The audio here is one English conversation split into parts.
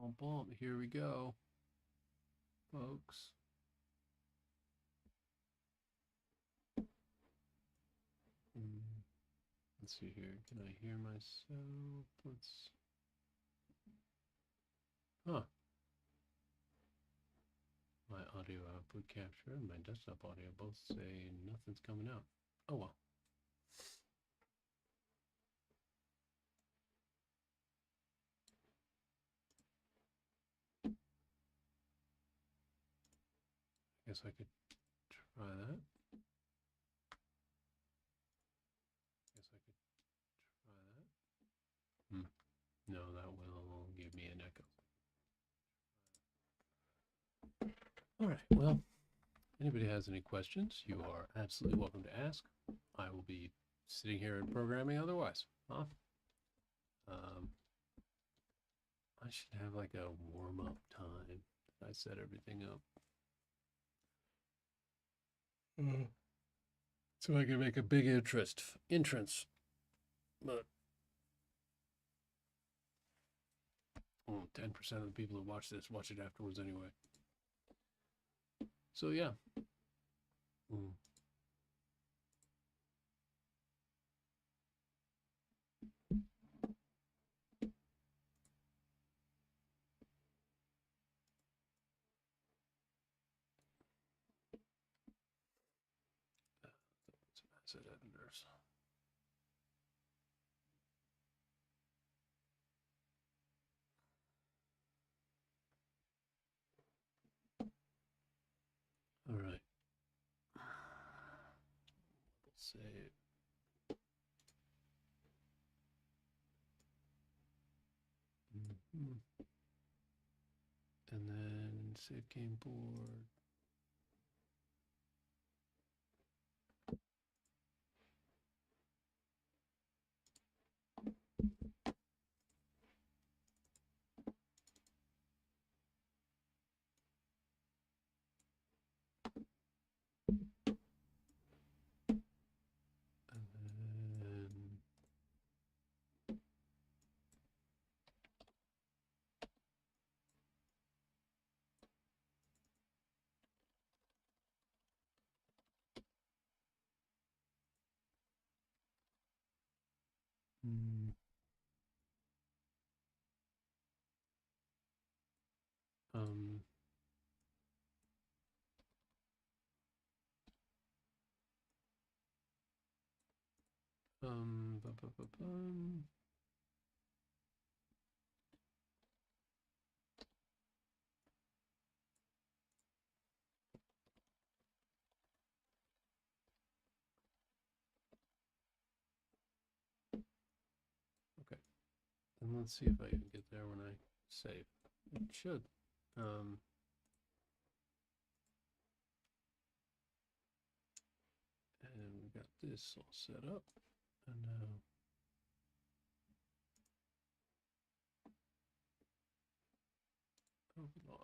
Bump, bump. Here we go, folks. Mm, let's see here. Can I hear myself? Let's. Huh. My audio output capture and my desktop audio both say nothing's coming out. Oh well. Guess I could try that. Guess I could try that. No, that will give me an echo. All right. Well, anybody has any questions, you are absolutely welcome to ask. I will be sitting here and programming otherwise. Huh? Um, I should have like a warm up time. I set everything up. So I can make a big entrance. But 10% of the people who watch this watch it afterwards anyway. So yeah. Mm. Asset editors. All right. Save. Mm-hmm. And then save game board. And then mm, um bum. Okay. And let's see if I can get there when I save. It should. Um, and we got this all set up. And now log.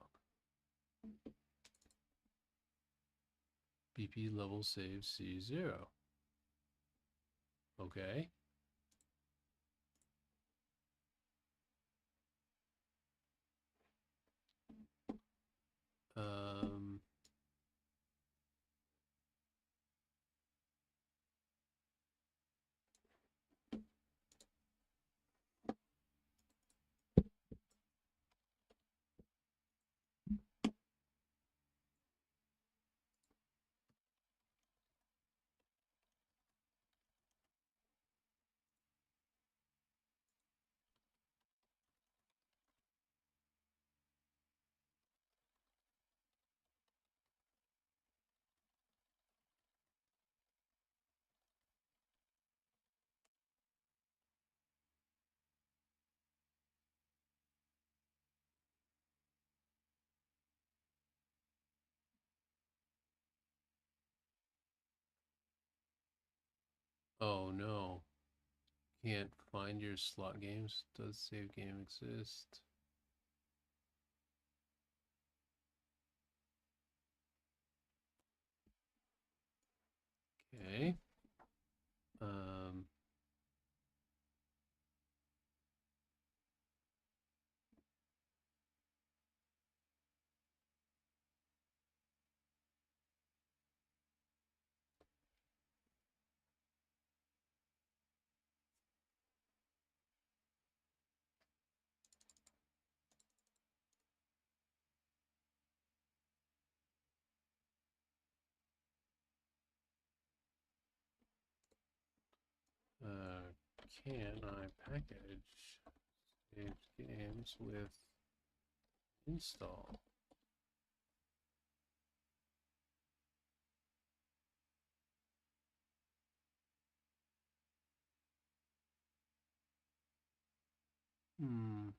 BP level save C0. Okay. Um, oh no. Can't find your slot games. Does save game exist? Okay. Um, can I package saved games with install? Hmm.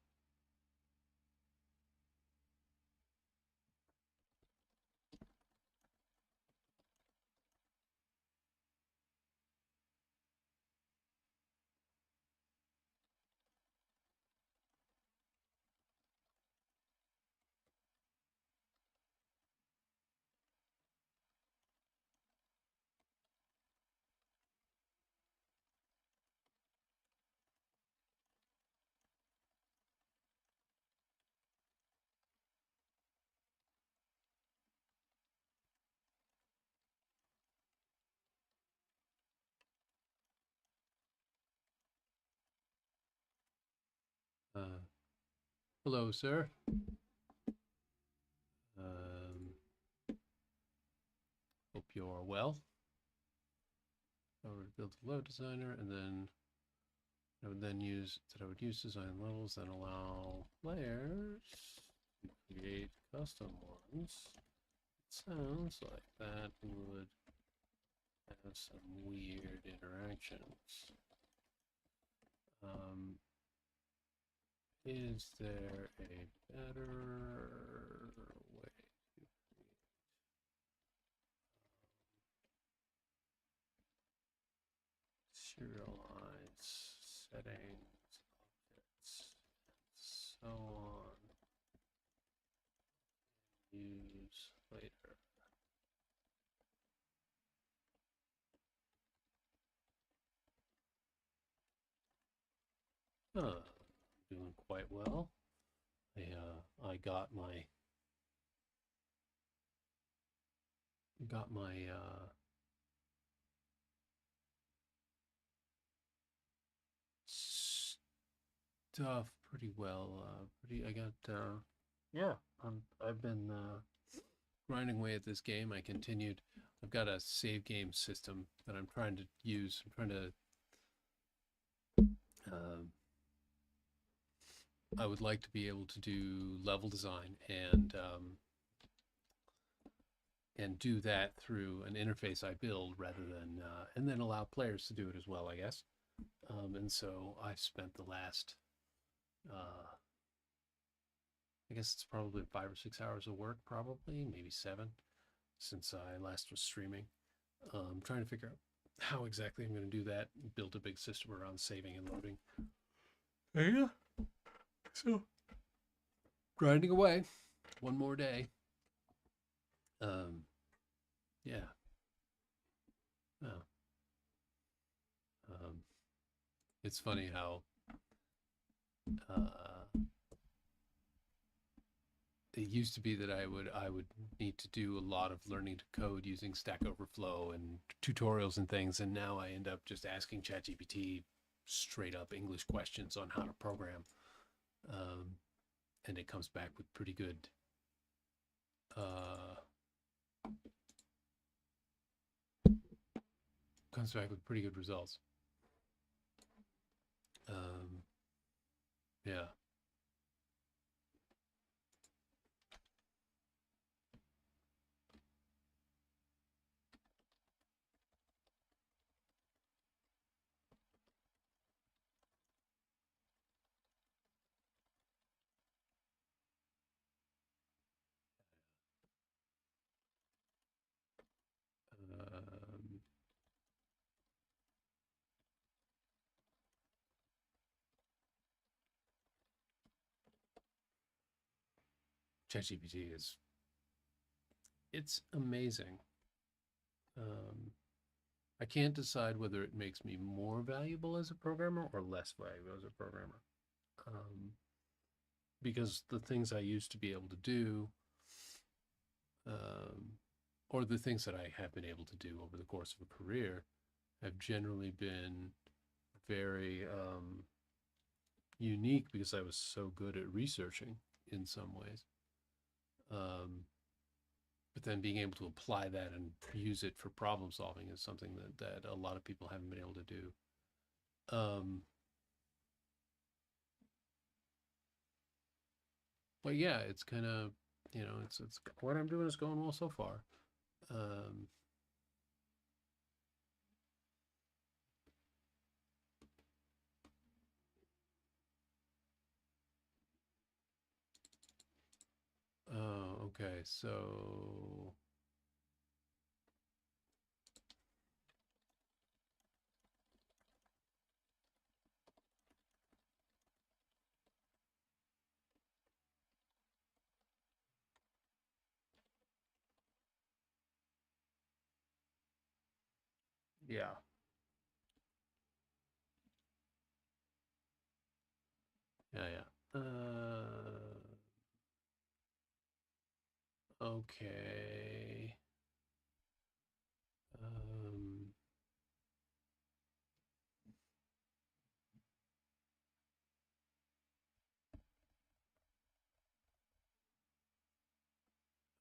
Hello, sir. Um, Hope you're well. I would build a load designer, and then I would then use design levels, then allow players to create custom ones. It sounds like that would have some weird interactions. Is there a better way to serialize settings, objects, and so on? Use later. Doing quite well. I got my stuff pretty well. I got yeah. I've been grinding away at this game. I continued. I've got a save game system that I'm trying to use. I'm trying to. I would like to be able to do level design and do that through an interface I build rather than and then allow players to do it as well, I guess. And so I've spent the last I guess it's probably 5 or 6 hours of work, probably maybe 7, since I last was streaming. Trying to figure out how exactly I'm going to do that. Build a big system around saving and loading. Yeah. So grinding away. One more day. Yeah. Oh. It's funny how it used to be that I would need to do a lot of learning to code using Stack Overflow and tutorials and things, and now I end up just asking ChatGPT straight up English questions on how to program, and it comes back with pretty good uh, results. Yeah. Um, ChatGPT it's amazing. I can't decide whether it makes me more valuable as a programmer or less valuable as a programmer. Because the things I used to be able to do, um, or the things that I have been able to do over the course of a career, have generally been very unique because I was so good at researching in some ways. But then being able to apply that and use it for problem solving is something that a lot of people haven't been able to do. But yeah, it's kind of, it's what I'm doing is going well so far. Um, oh, okay. So yeah, yeah. Okay. Um,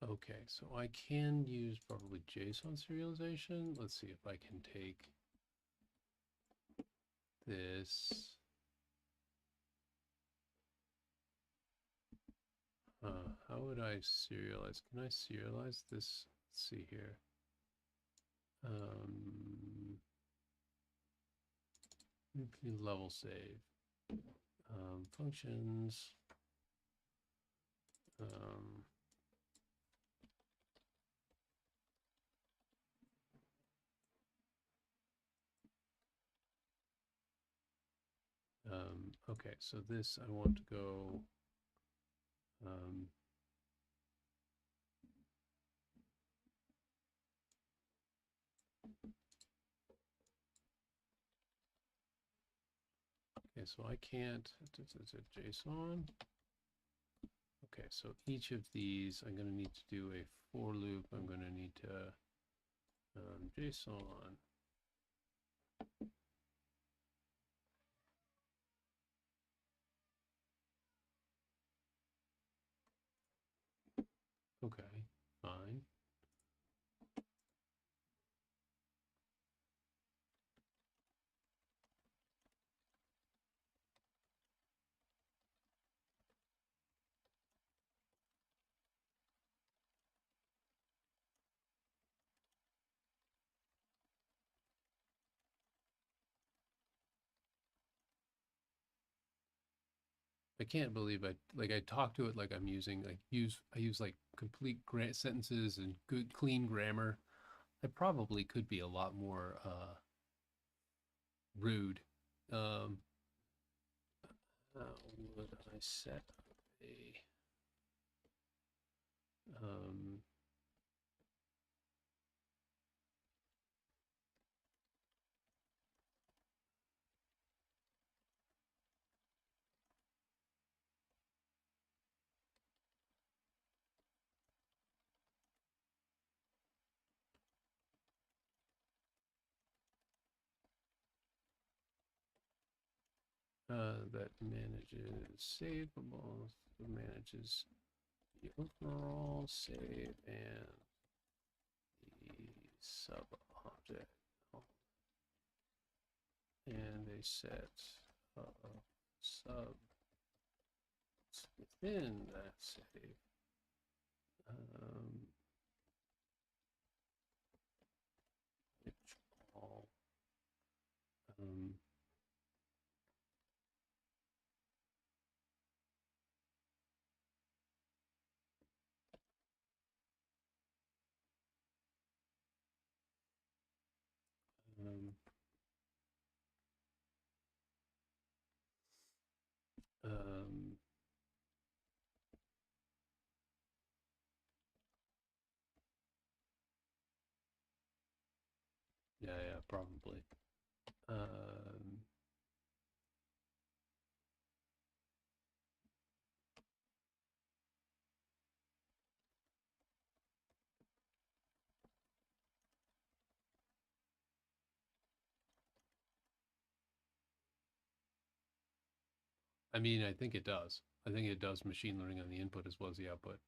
okay, so I can use probably JSON serialization. Let's see if I can take this. How would I serialize? Can I serialize this? Let's see here. Level save. Functions. Um, okay, so this I want to go. Okay, so I can't. JSON. Okay, so each of these I'm going to need to do a for loop. I'm going to need to JSON. Okay, fine. I can't believe I talk to it like I'm using I use like complete sentences and good clean grammar. I probably could be a lot more rude. Um, how would I set a um, that manages saveables, manages the overall save and the sub object, and a set sub within that save. Um, which all um, um, um, yeah, probably. I mean, I think it does. I think it does machine learning on the input as well as the output.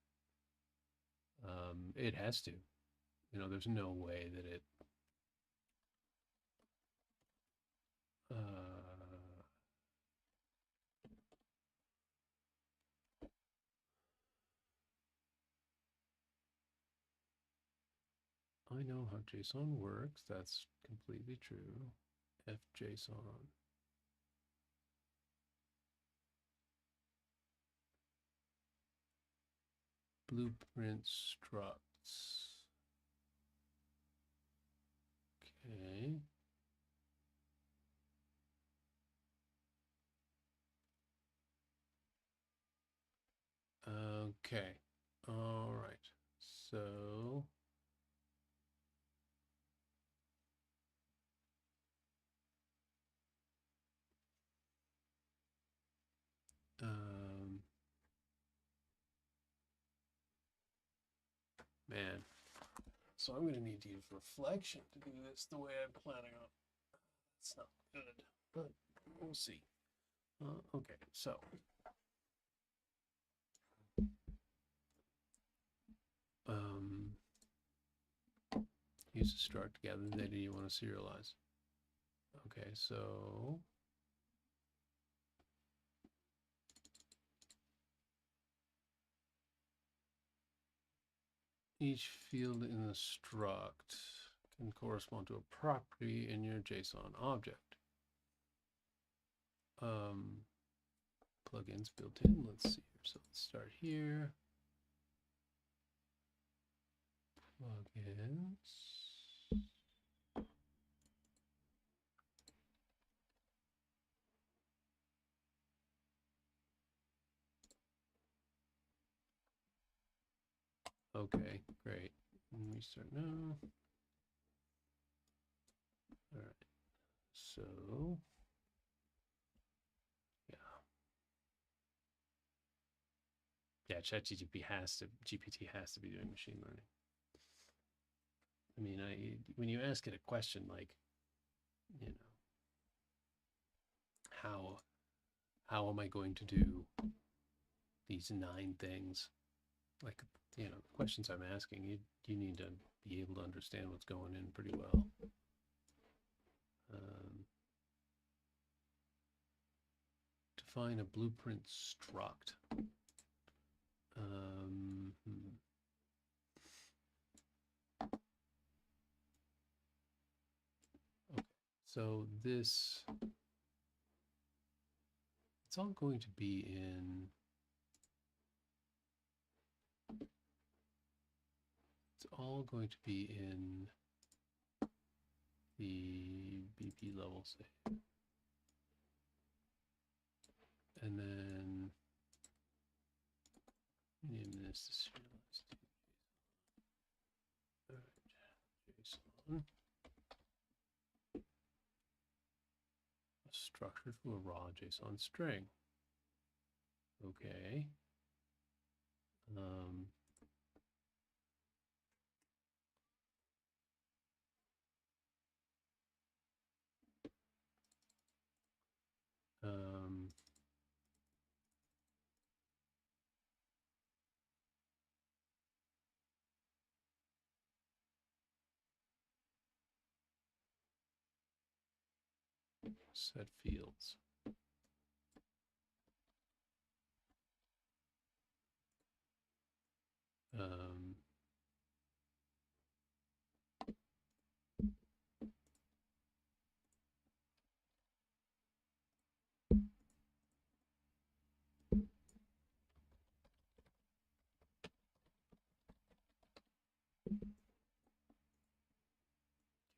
It has to. There's no way that it. Uh, I know how JSON works. That's completely true. FJSON. Blueprint structs. Okay. Okay. All right. So man. So I'm going to need to use reflection to do this the way I'm planning on. It's not good, but we'll see. Okay, so use a struct to gather the data you want to serialize. Okay, so each field in the struct can correspond to a property in your JSON object. Plugins built in. Let's see here. So let's start here. Plugins. Okay, great. And we start now. All right. So, yeah. Yeah, GPT has to be doing machine learning. I mean, when you ask it a question like, you know, how am I going to do these 9 things? Like, you know, the questions I'm asking, you need to be able to understand what's going in pretty well. Define a blueprint struct. Okay, so this, it's all going to be in, the BP level, say. And then name this serialized JSON. Structured from a raw JSON string. Okay. Set fields.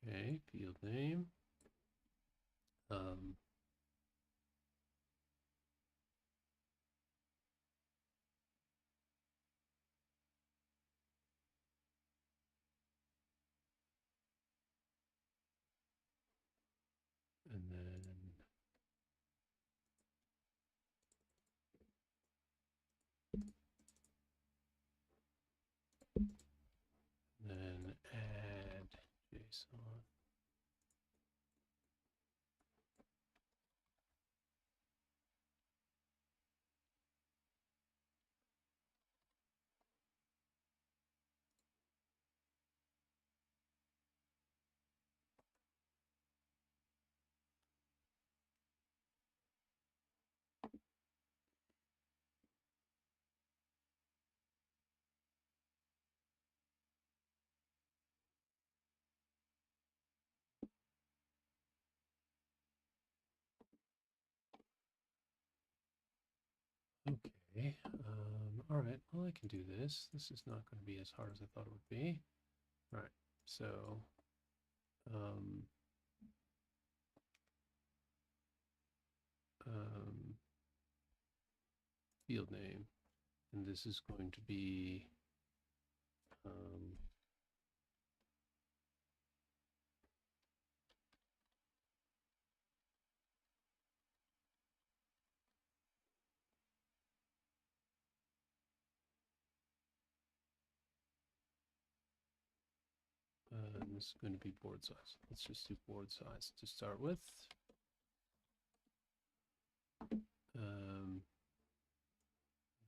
Okay, field name. And then add JSON. Okay. All right. Well, I can do this. This is not going to be as hard as I thought it would be. All right. So, um, um, field name, and this is going to be um, and this is going to be board size. Let's just do board size to start with. Um,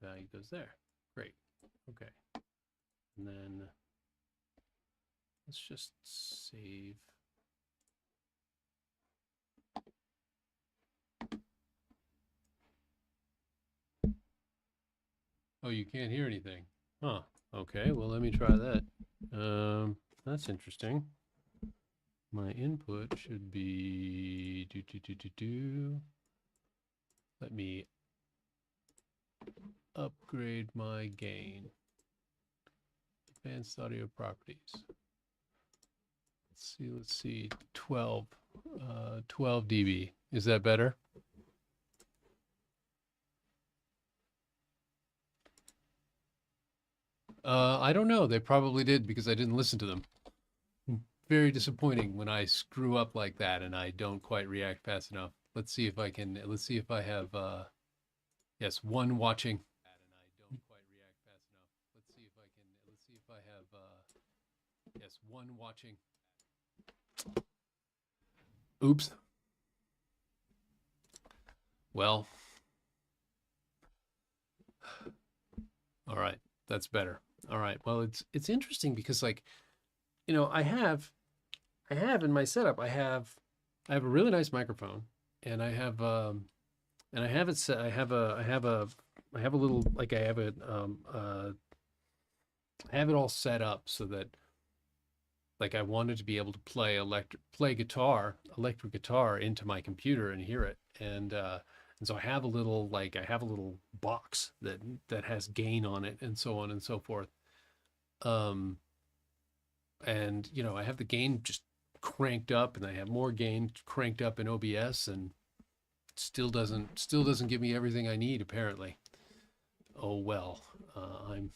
value goes there. Great. Okay. And then let's just save. Oh, you can't hear anything. Huh. Okay, well, let me try that. That's interesting. My input should be Let me upgrade my gain. Advanced audio properties. Let's see. 12 dB. Is that better? I don't know. They probably did because I didn't listen to them. Very disappointing when I screw up like that and I don't quite react fast enough. Let's see if I can. Let's see if I have. Yes, one watching. And I don't quite react fast enough. Let's see if I can. Let's see if I have. Yes, one watching. Oops. Well. All right, that's better. All right. Well, it's interesting because like, I have in my setup, I have a really nice microphone, and I have it set. I have a little like I have it all set up so that like I wanted to be able to play electric guitar into my computer and hear it, and so I have a little box that has gain on it and so on and so forth. Um, and I have the gain just cranked up, and I have more gain cranked up in OBS, and still doesn't give me everything I need apparently. Oh well, I'm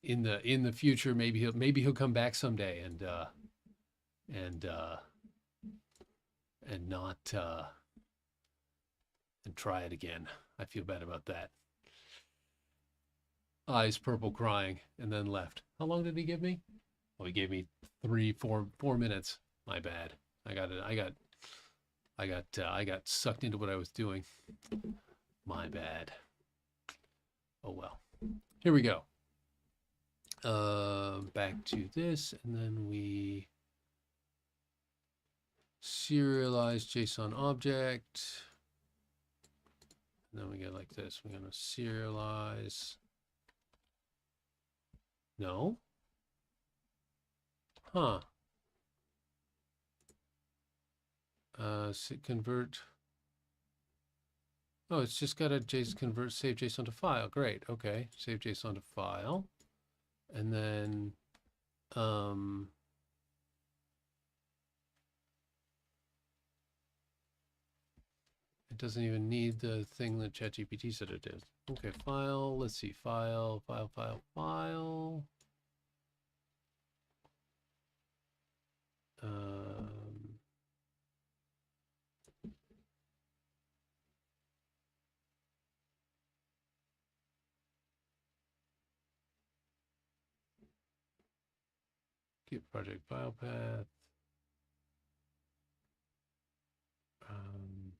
in the future. Maybe he'll come back someday and uh, and not and try it again. I feel bad about that. Eyes purple, crying, and then left. How long did he give me? Well, he gave me 4 minutes. My bad. I got it. I got sucked into what I was doing. My bad. Oh well. Here we go. Back to this, and then we serialize JSON object. And then we get like this. We're gonna serialize. No. Huh. Convert. Oh, it's just got a JSON save JSON to file. Great. Okay. Save JSON to file. And then it doesn't even need the thing that ChatGPT said it did. Okay, file. Let's see. File. Get project file path. Um,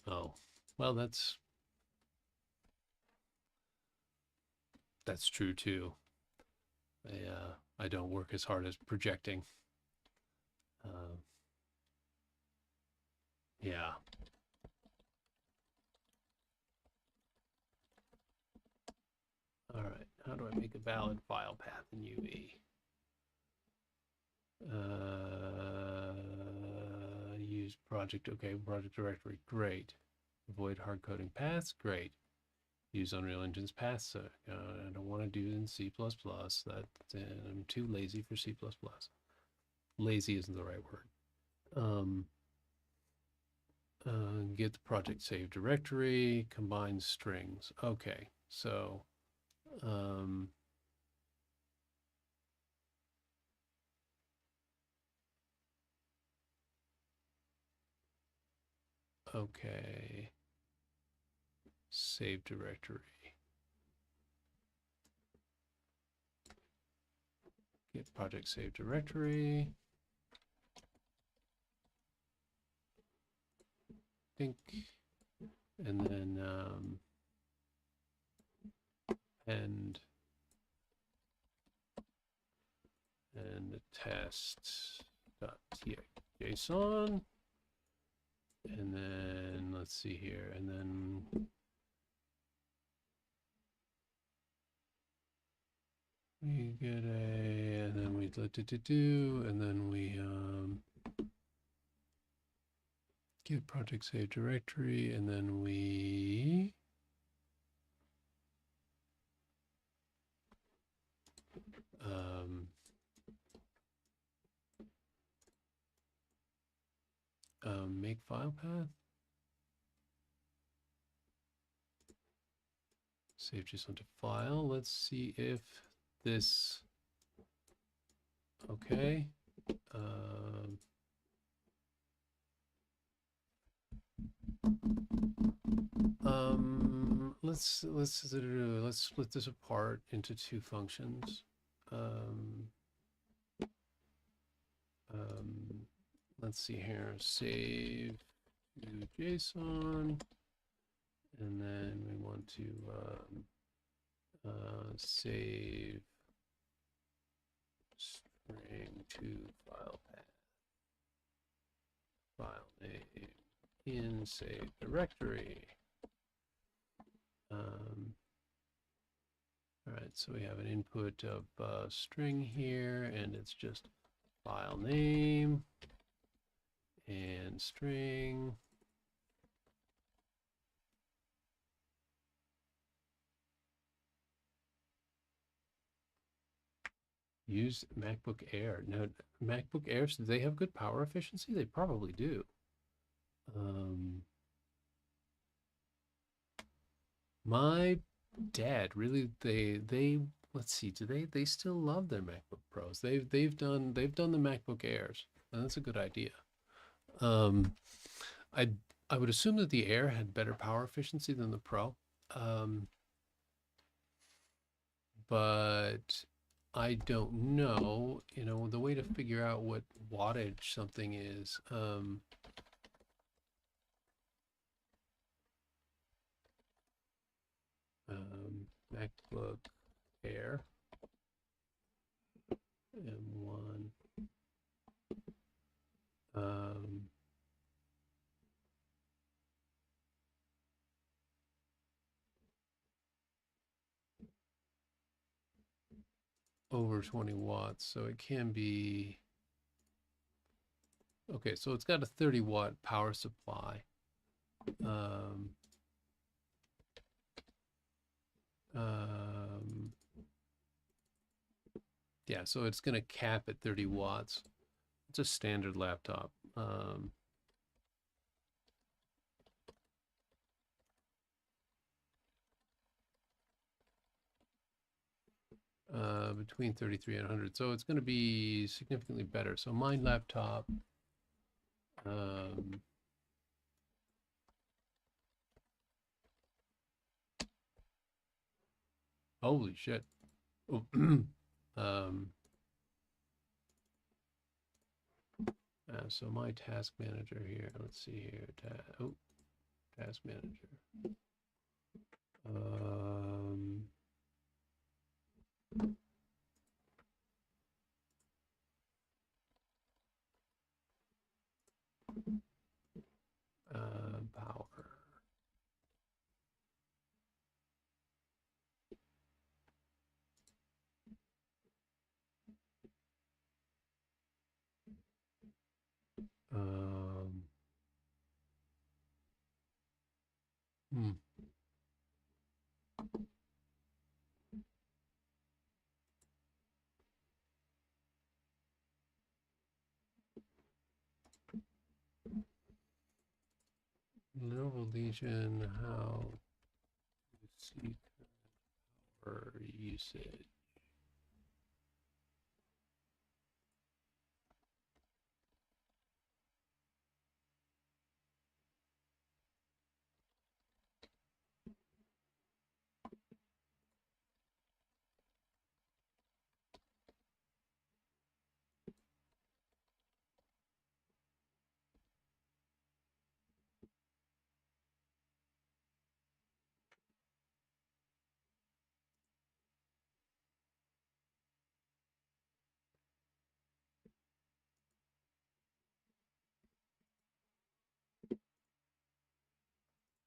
oh, well, that's true too. Yeah. I don't work as hard as projecting. Uh, yeah. All right. How do I make a valid file path in UV? Use project. Okay, project directory. Great. Avoid hard coding paths. Great. Use Unreal Engine's paths. So, I don't want to do it in C++. I'm too lazy for C++. Lazy isn't the right word. Get the project save directory. Combine strings. Okay, so okay, save directory. Get project save directory. Think, and then and the test.json, and then let's see here, and then we get and then we and then we get project save directory, and then we make file path. Save JSON to file. Let's see if this, okay. Let's split this apart into two functions. Let's see here. Save to JSON, and then we want to save string to file path, file name in save directory. All right, so we have an input of string here, and it's just file name and string. Use MacBook Air. Now, MacBook Airs, do they have good power efficiency? They probably do. My dad really, they let's see, do they still love their MacBook Pros? They've done the MacBook Airs, and that's a good idea. I would assume that the Air had better power efficiency than the Pro, but I don't know. You know, the way to figure out what wattage something is. MacBook Air M1. Over 20 watts, so it can be, okay, so it's got a 30 watt power supply. Yeah, so it's going to cap at 30 watts. It's a standard laptop. Between 33 and 100, so it's going to be significantly better. So my laptop, holy shit. Oh, so my task manager here, let's see here, task manager. Lenovo Legion, how you see power usage.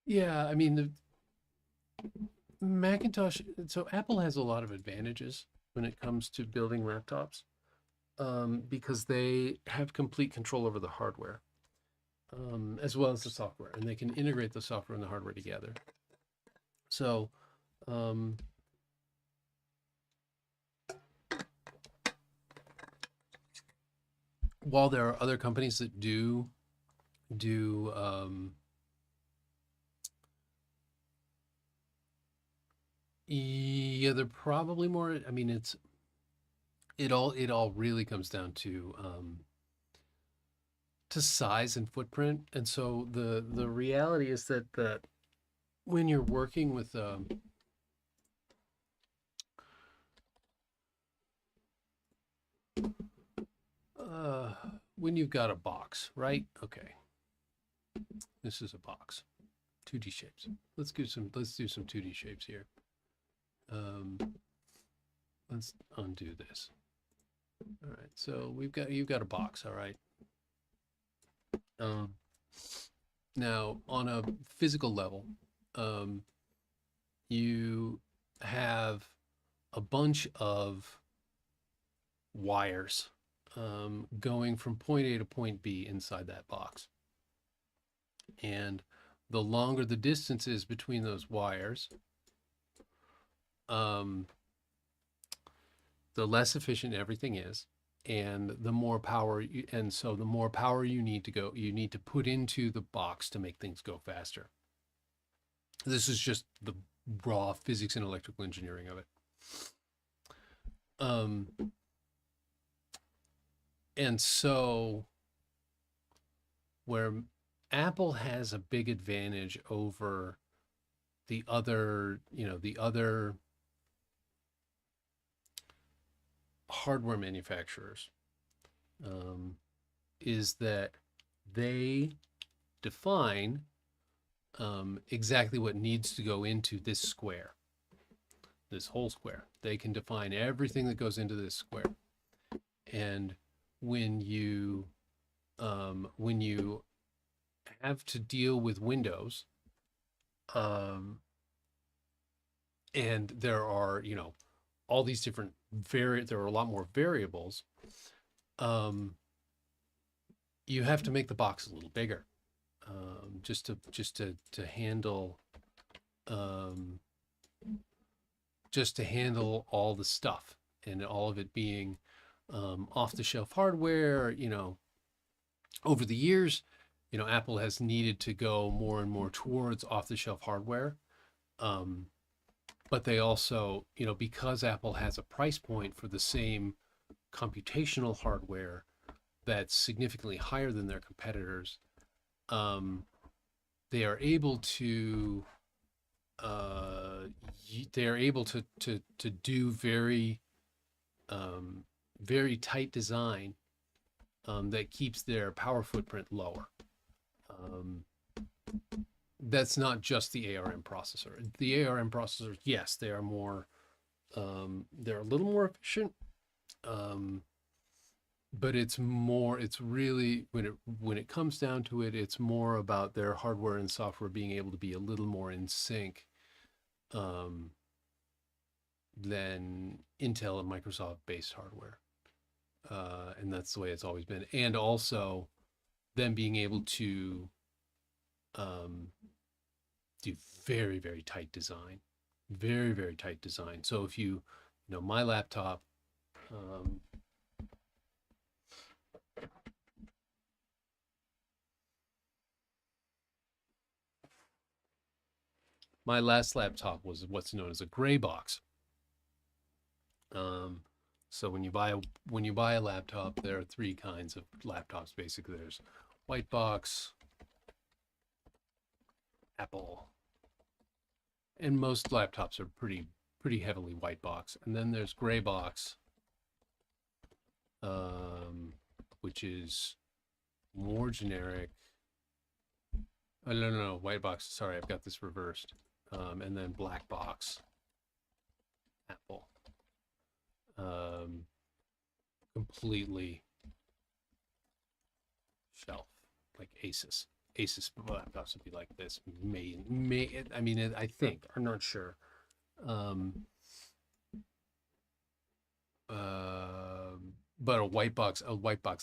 Yeah, I mean the Macintosh. So Apple has a lot of advantages when it comes to building laptops, because they have complete control over the hardware, as well as the software, and they can integrate the software and the hardware together. So, um, while there are other companies that do yeah, they're probably more. I mean, it all really comes down to size and footprint, and so the reality is that when you're working with uh, when you've got a box, right? Okay, this is a box, 2D shapes. Let's do some 2D shapes here. Um, let's undo this. All right, so you've got a box, all right. Um, Now on a physical level, um, you have a bunch of wires, going from point A to point B inside that box. And the longer the distance is between those wires, um, the less efficient everything is. And the more power, and so the more power you need to put into the box to make things go faster. This is just the raw physics and electrical engineering of it. Um, and so where Apple has a big advantage over the other hardware manufacturers, um, is that they define, exactly what needs to go into this square, this whole square. They can define everything that goes into this square. And when you have to deal with Windows, um, and there are all these different there are a lot more variables. Um, you have to make the box a little bigger, just to handle, um, all the stuff, and all of it being, off the shelf hardware. Over the years, Apple has needed to go more and more towards off the shelf hardware. Um, but they also, because Apple has a price point for the same computational hardware that's significantly higher than their competitors, um, they are able to uh, do very tight design, that keeps their power footprint lower. Um, that's not just the ARM processor. The ARM processors, yes, they are more, they're a little more efficient, um, but it's really, when it comes down to it, it's more about their hardware and software being able to be a little more in sync, um, than Intel and Microsoft based hardware. And that's the way it's always been. And also them being able to, um, do very, very tight design, very, very tight design. So if my laptop, um, My last laptop was what's known as a gray box. Um, so when you buy a laptop, there are three kinds of laptops. Basically, there's white box, Apple, and most laptops are pretty heavily white box. And then there's gray box, which is more generic. Oh, no, white box. Sorry, I've got this reversed. And then black box, Apple. Completely shelf, like Asus. Asus laptops would be like this. I mean, I think, I'm not sure. Um, but a white box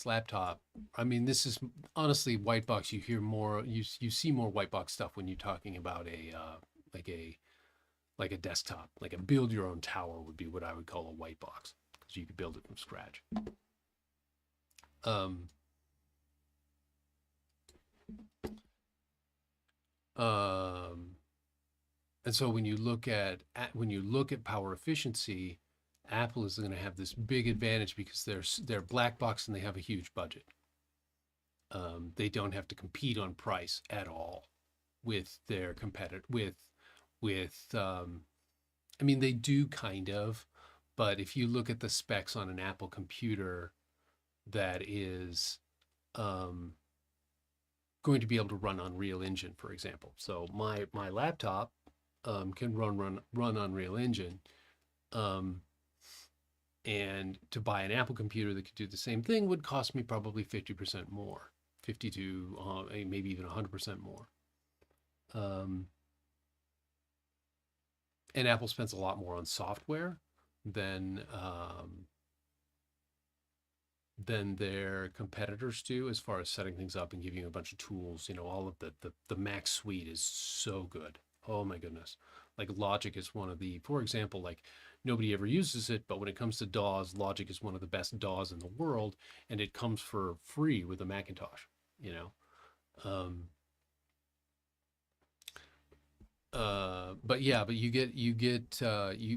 laptop. I mean, this is honestly white box. You hear more, you see more white box stuff when you're talking about like a like a desktop, like a build your own tower would be what I would call a white box because you could build it from scratch. Um, um, and so when you look at power efficiency, Apple is going to have this big advantage because they're black box and they have a huge budget. They don't have to compete on price at all with their competitor with I mean, they do kind of, but if you look at the specs on an Apple computer that is going to be able to run Unreal Engine, for example. So my laptop can run Unreal Engine, um, and to buy an Apple computer that could do the same thing would cost me probably 50% more, 50 to maybe even 100% more. And Apple spends a lot more on software than their competitors do as far as setting things up and giving you a bunch of tools. You know, all of the Mac suite is so good. Oh my goodness. Like Logic is one of the, for example, like nobody ever uses it, but when it comes to DAWs, Logic is one of the best DAWs in the world, and it comes for free with a Macintosh, you know. But yeah, but you get you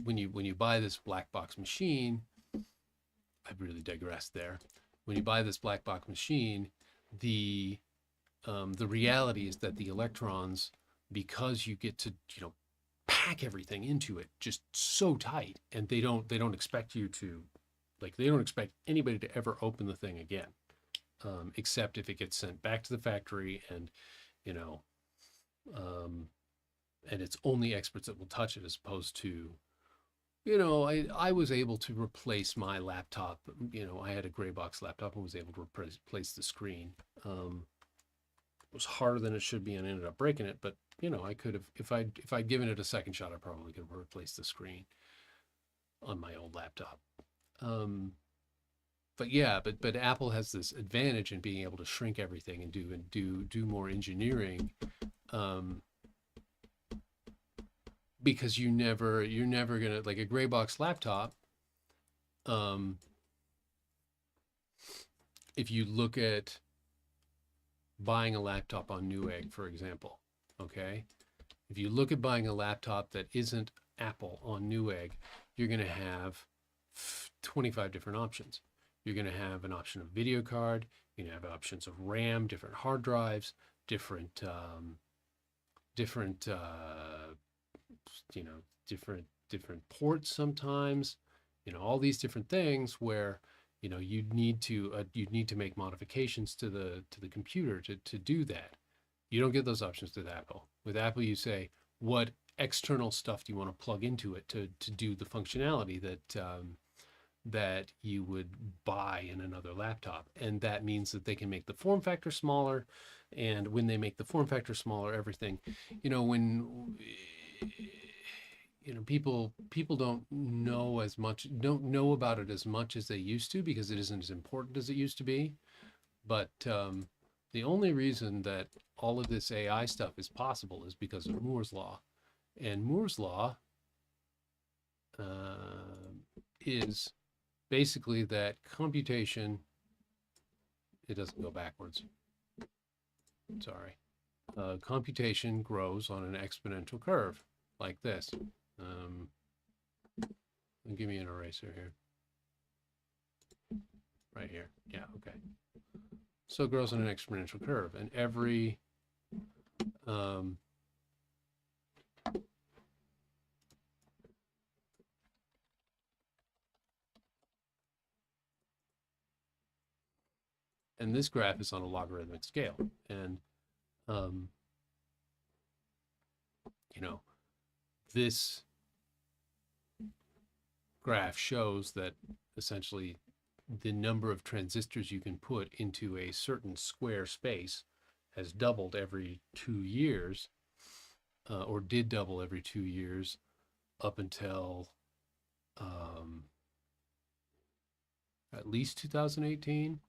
when you buy this black box machine, I've really digressed there. When you buy this black box machine, the reality is that the electrons, because you get to pack everything into it just so tight, and they don't expect you to, like, they don't expect anybody to ever open the thing again, except if it gets sent back to the factory, and you know, and it's only experts that will touch it, as opposed to, I was able to replace my laptop. I had a gray box laptop and was able to replace the screen. It was harder than it should be, and I ended up breaking it. But I could have, if I'd given it a second shot, I probably could have replaced the screen on my old laptop. But yeah, but Apple has this advantage in being able to shrink everything and do more engineering. Because you're never gonna, like a gray box laptop. If you look at buying a laptop on Newegg, for example, okay, if you look at buying a laptop that isn't Apple on Newegg, you're gonna have 25 different options. You're gonna have an option of video card. You're gonna have options of RAM, different hard drives, different different ports sometimes, all these different things where you'd need to make modifications to the computer to do that. You don't get those options with Apple. With Apple, you say, what external stuff do you want to plug into it to do the functionality that you would buy in another laptop. And that means that they can make the form factor smaller. And when they make the form factor smaller, everything, when people don't know about it as much as they used to, because it isn't as important as it used to be. But the only reason that all of this AI stuff is possible is because of Moore's law. And Moore's law is basically that computation, it doesn't go backwards, sorry, computation grows on an exponential curve. like this. Give me an eraser here. Right here. Yeah, okay. So it grows on an exponential curve, and every and this graph is on a logarithmic scale, and you know, this graph shows that essentially the number of transistors you can put into a certain square space has doubled every 2 years, or did double every 2 years up until at least 2018.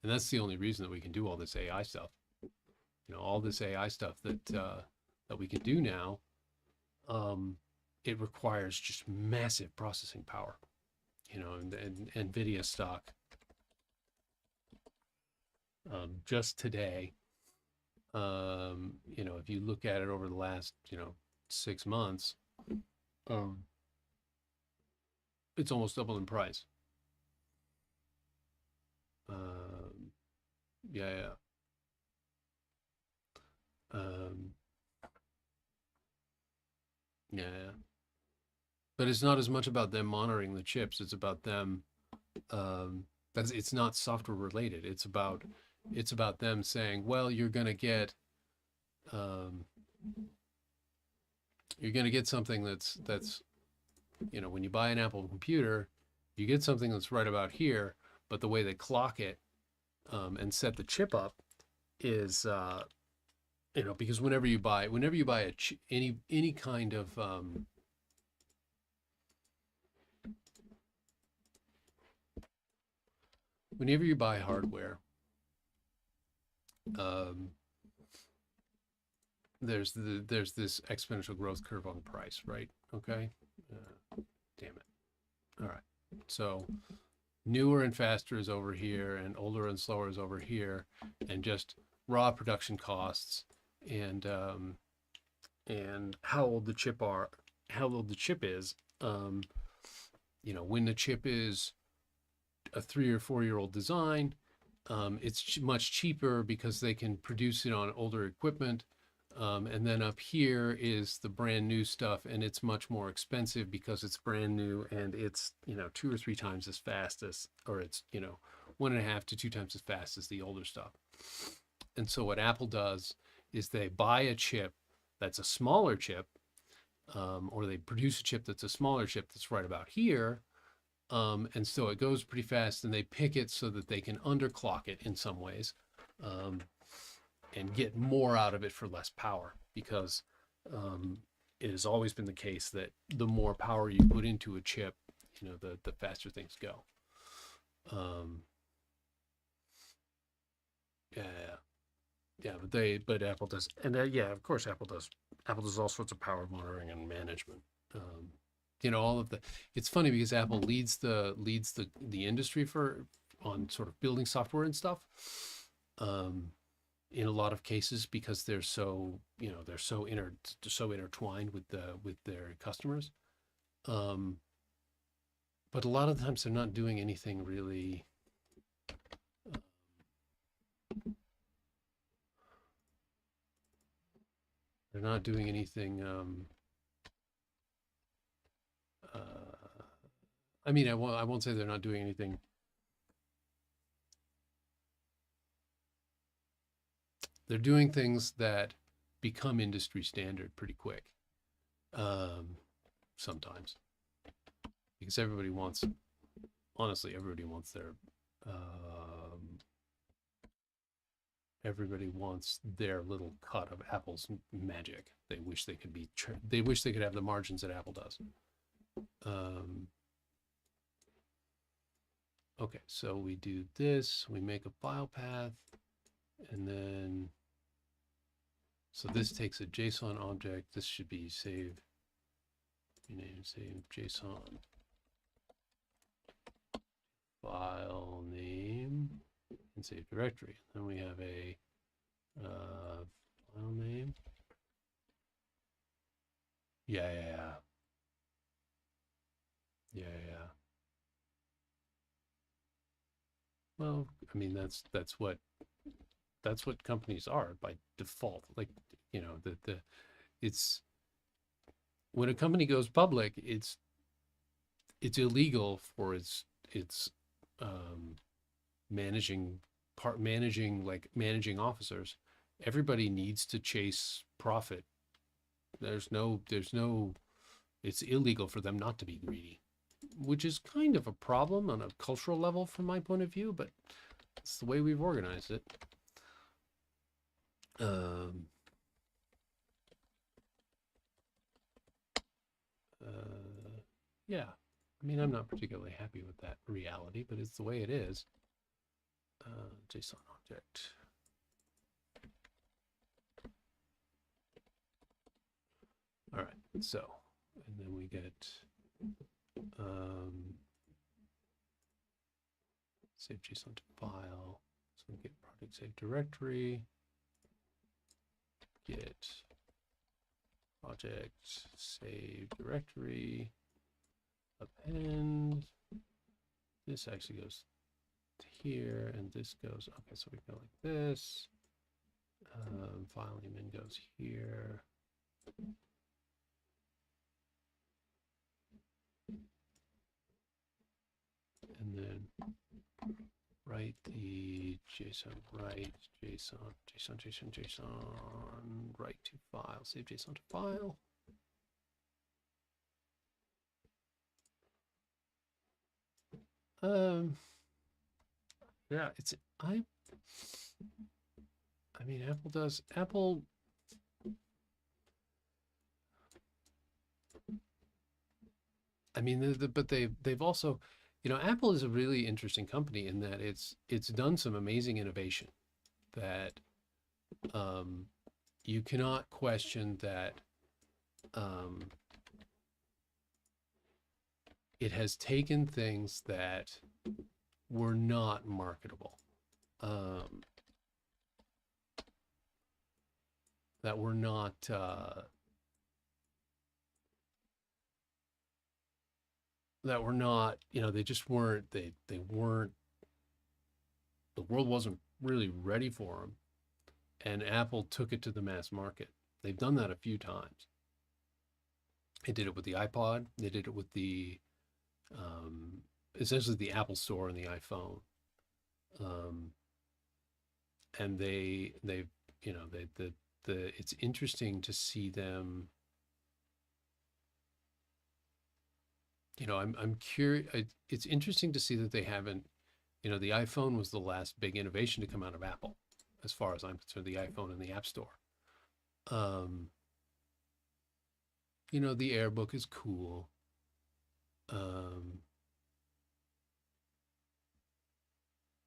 And that's the only reason that we can do all this AI stuff. You know, all this AI stuff that we can do now, it requires just massive processing power. You know, and NVIDIA stock just today, you know, if you look at it over the last, 6 months, it's almost doubled in price. Yeah. Yeah. But it's not as much about them monitoring the chips. It's about them. It's not software related. It's about them saying, well, you're gonna get something that's when you buy an Apple computer, you get something that's right about here, but the way they clock it and set the chip up is because whenever you buy any kind of whenever you buy hardware, there's this exponential growth curve on price, right? Okay. Damn it. All right. So newer and faster is over here, and older and slower is over here, and just raw production costs and how old the chip is. When the chip is a 3 or 4 year old design, it's much cheaper because they can produce it on older equipment. And then up here is the brand new stuff, and it's much more expensive because it's brand new, and it's 2 or 3 times as fast as, or it's 1.5 to 2 times as fast as the older stuff. And so what Apple does is they buy a chip that's a smaller chip, or they produce a chip that's a smaller chip that's right about here. And so it goes pretty fast, and they pick it so that they can underclock it in some ways, and get more out of it for less power, because it has always been the case that the more power you put into a chip, the faster things go. But Apple does, and of course Apple does all sorts of power monitoring and management. All of the. It's funny because Apple leads the industry on sort of building software and stuff. In a lot of cases, because they're so intertwined with their customers. But a lot of the times they're not doing anything really. They're not doing anything. I won't say they're not doing anything. They're doing things that become industry standard pretty quick. Sometimes, because everybody wants their everybody wants their little cut of Apple's magic. They wish they could have the margins that Apple does. Okay, so we do this, we make a file path, and then, so this takes a JSON object. This should be save JSON file name and save directory. Then we have a file name. Yeah, yeah, yeah. Yeah, yeah. Well, I mean that's what companies are by default. Like, the it's when a company goes public, it's illegal for its um managing managing officers. Everybody needs to chase profit. There's no it's illegal for them not to be greedy, which is kind of a problem on a cultural level from my point of view, but it's the way we've organized it. Um, yeah, I mean, I'm not particularly happy with that reality, but it's the way it is. JSON object. All right, so, and then we get save JSON to file. So we get project save directory, get project save directory, append. This actually goes to here, and this goes, okay, so we go like this. File name in goes here. And then write the JSON, write JSON, write to file, save JSON to file. Yeah, I mean, Apple, I mean, but they've also, Apple is a really interesting company in that it's done some amazing innovation that you cannot question that it has taken things that were not marketable, that were not they just weren't they weren't the world wasn't really ready for them, and Apple took it to the mass market. They've done that a few times. They did it with the iPod. They did it with the essentially the Apple Store and the iPhone. And they've it's interesting to see them. I'm curious. It's interesting to see that they haven't. The iPhone was the last big innovation to come out of Apple, as far as I'm concerned. The iPhone and the App Store. The AirBook is cool.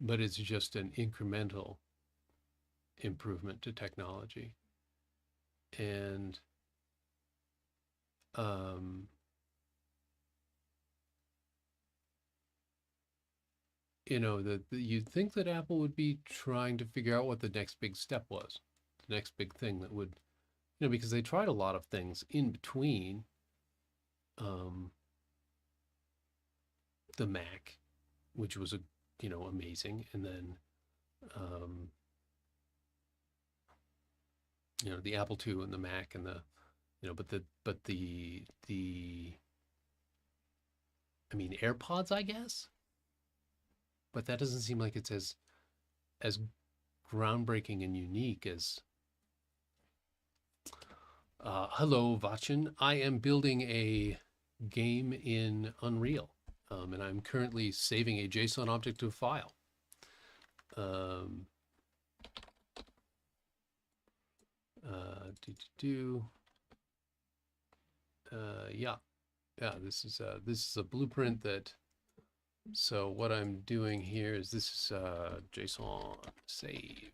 But it's just an incremental improvement to technology. And you'd think that Apple would be trying to figure out what the next big step was, the next big thing that would, because they tried a lot of things in between the Mac, which was amazing, and then the Apple II and the Mac and the I mean, AirPods, I guess, but that doesn't seem like it's as groundbreaking and unique as hello, Vachin. I am building a game in Unreal, and I'm currently saving a JSON object to a file. Yeah, this is a blueprint that. So what I'm doing here is this is JSON saved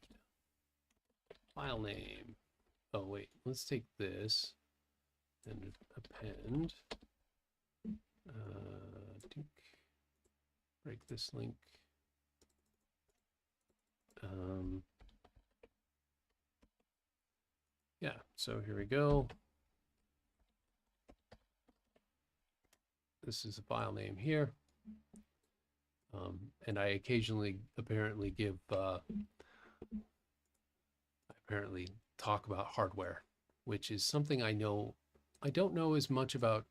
file name. Oh wait, let's take this and append. Break this link. Yeah, so here we go. this is a file name here. And I occasionally apparently apparently talk about hardware, which is something I don't know as much about.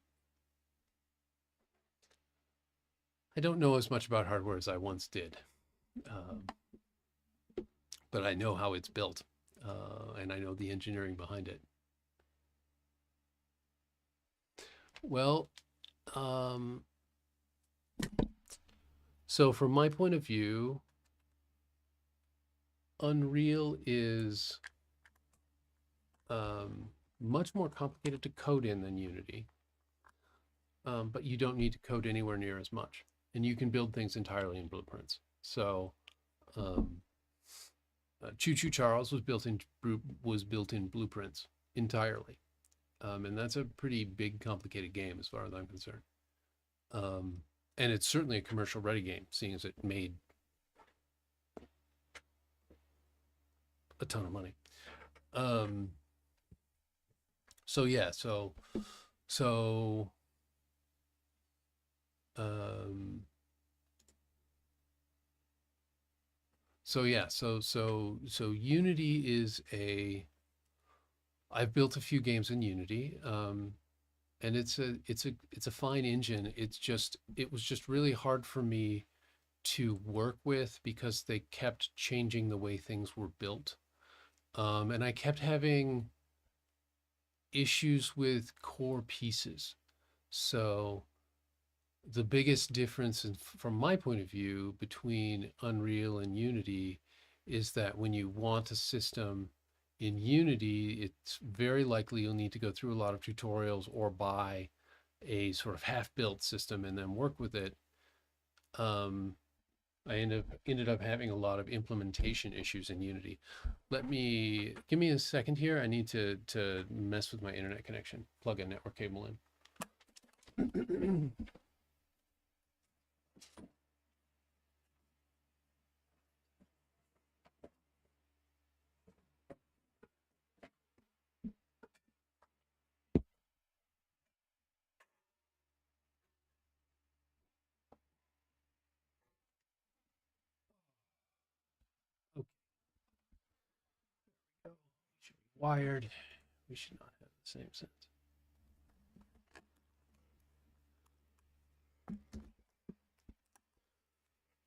I don't know as much about hardware as I once did, um, but I know how it's built, and I know the engineering behind it. Well, um, so from my point of view, Unreal is much more complicated to code in than Unity, but you don't need to code anywhere near as much, and you can build things entirely in blueprints. So, Choo Choo Charles was built in blueprints entirely, and that's a pretty big, complicated game as far as I'm concerned. And it's certainly a commercial ready game, seeing as it made a ton of money. So yeah, so um, so yeah, so Unity is a. I've built a few games in Unity, and it's a fine engine. It was just really hard for me to work with because they kept changing the way things were built, and I kept having issues with core pieces. So the biggest difference from my point of view between Unreal and Unity is that when you want a system in Unity, it's very likely you'll need to go through a lot of tutorials or buy a sort of half-built system and then work with it. I ended up having a lot of implementation issues in Unity. Give me a second here. I need to mess with my internet connection. Plug a network cable in. Okay, should be wired. We should not have the same sense.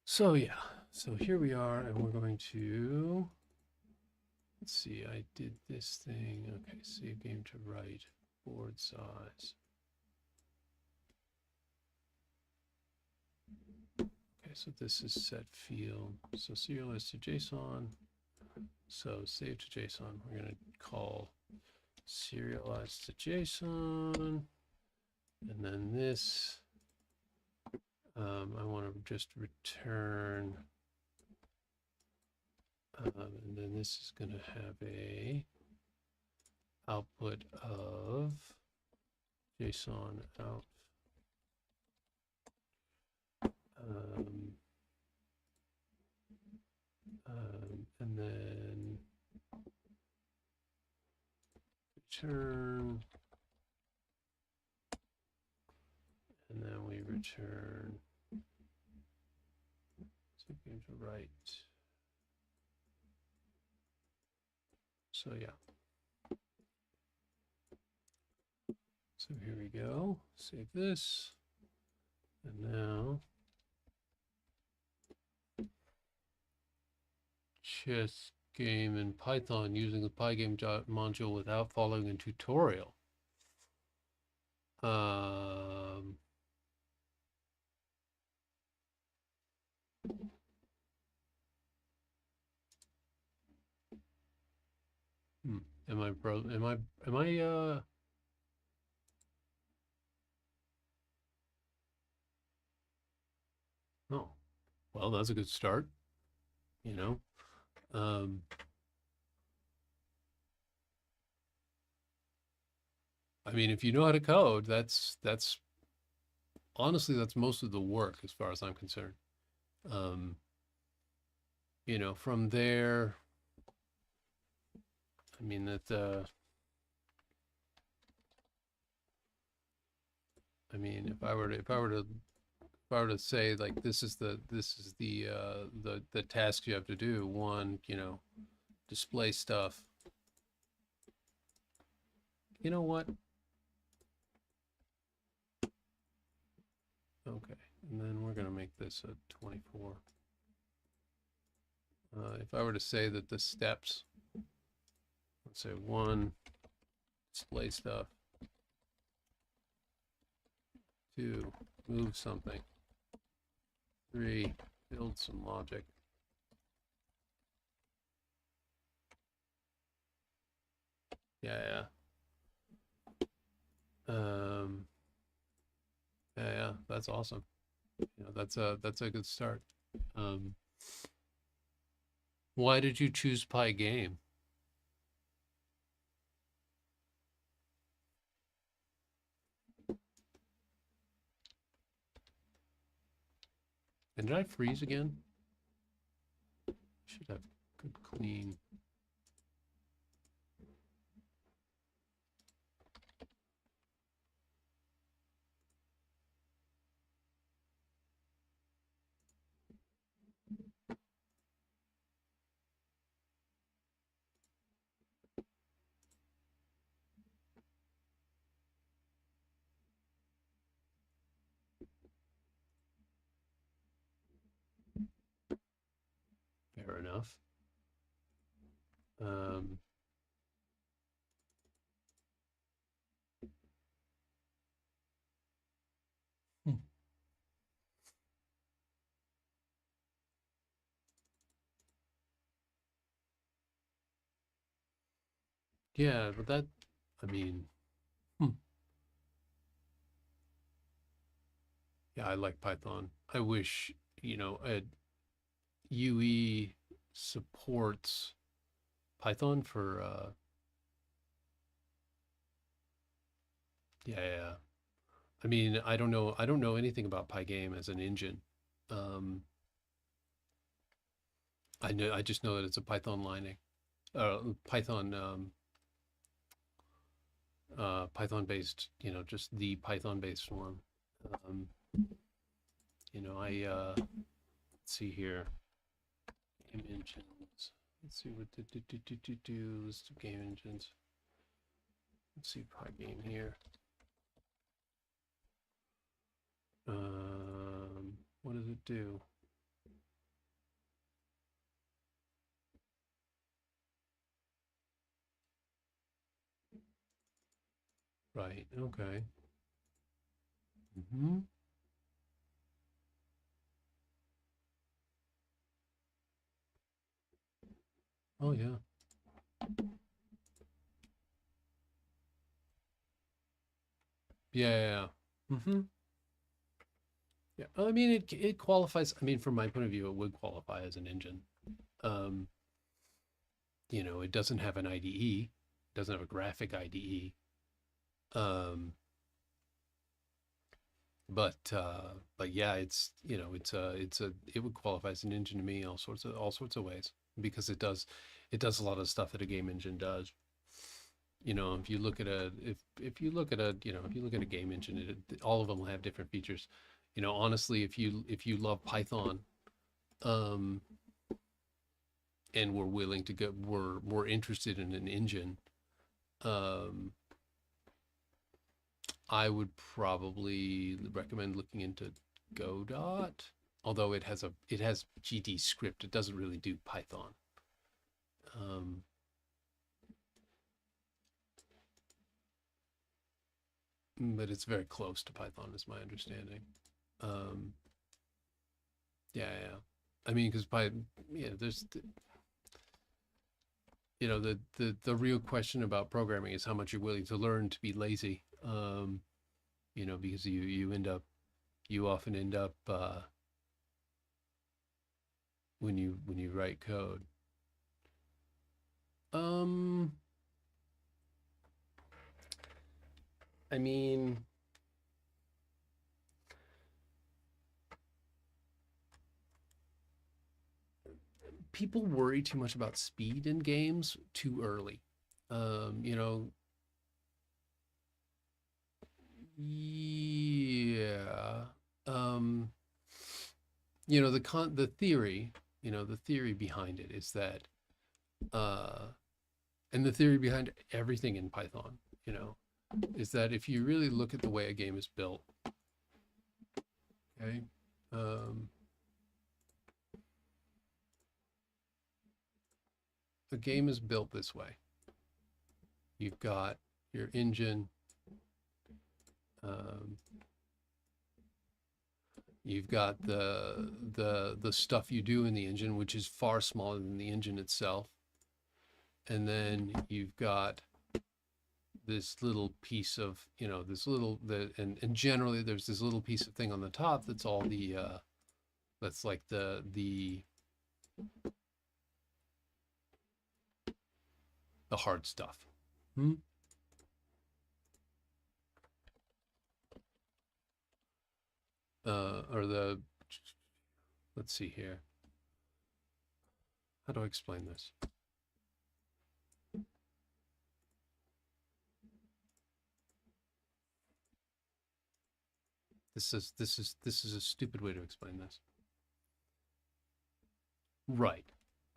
So yeah, so here we are, and we're going to, let's see, I did this thing. Okay, save game to write, board size. Okay, so this is set field. So serialize to JSON. So save to JSON. We're going to call serialize to JSON. And then this, I want to just return. And then this is going to have a output of JSON out. And then return, and then we return something to write. So yeah. So here we go. Save this. And now chess game in Python using the Pygame module without following a tutorial. Am I oh, well, that's a good start, you know. I mean, if you know how to code, that's honestly, that's most of the work as far as I'm concerned. You know, from there, I mean I mean, if I were to say like this is the task you have to do. One, display stuff. You know what? Okay, and then we're gonna make this a 24. If I were to say that the steps, let's say one, display stuff, two, move something, three, build some logic. Yeah, yeah. Yeah, that's awesome. That's a good start. Um, why did you choose Pygame? And did I freeze again? Should have good clean. Fair enough. Um, hmm. Yeah, but I mean, hmm. Yeah, I like Python. I wish, UE supports Python for, yeah, yeah. I mean, I don't know anything about Pygame as an engine. Um, I just know that it's a Python lining, Python based, just the Python based form. Um, let's see here, game engines. Let's see what do list of game engines. Let's see Pygame here. What does it do? Right. Okay. Hmm. Oh yeah. Yeah. Yeah. Yeah. Hmm. Yeah. I mean, it qualifies. I mean, from my point of view, it would qualify as an engine. Um, it doesn't have an IDE, doesn't have a graphic IDE. Um, but yeah, it would qualify as an engine to me all sorts of ways because it does a lot of stuff that a game engine does. If you look at a if you look at a if you look at a game engine, all of them will have different features. Honestly, if you love Python, um, and we're willing to go, we're interested in an engine, um, I would probably recommend looking into Godot. Although it has GD script, it doesn't really do Python. Um, but it's very close to Python, is my understanding. Um, yeah, yeah. I mean, because there's the real question about programming is how much you're willing to learn to be lazy. Because you often end up when you write code. Um, I mean, people worry too much about speed in games too early. Um, you know, Yeah. Um, you know, the theory, the theory behind it is that, uh, and the theory behind everything in Python, you know, is that if you really look at the way a game is built, okay, um, a game is built this way. You've got your engine, um, you've got the stuff you do in the engine, which is far smaller than the engine itself, and then you've got this little piece of, and generally there's this little piece of thing on the top that's all that's like the hard stuff. Hmm? Or let's see here. How do I explain this? This is a stupid way to explain this. Right.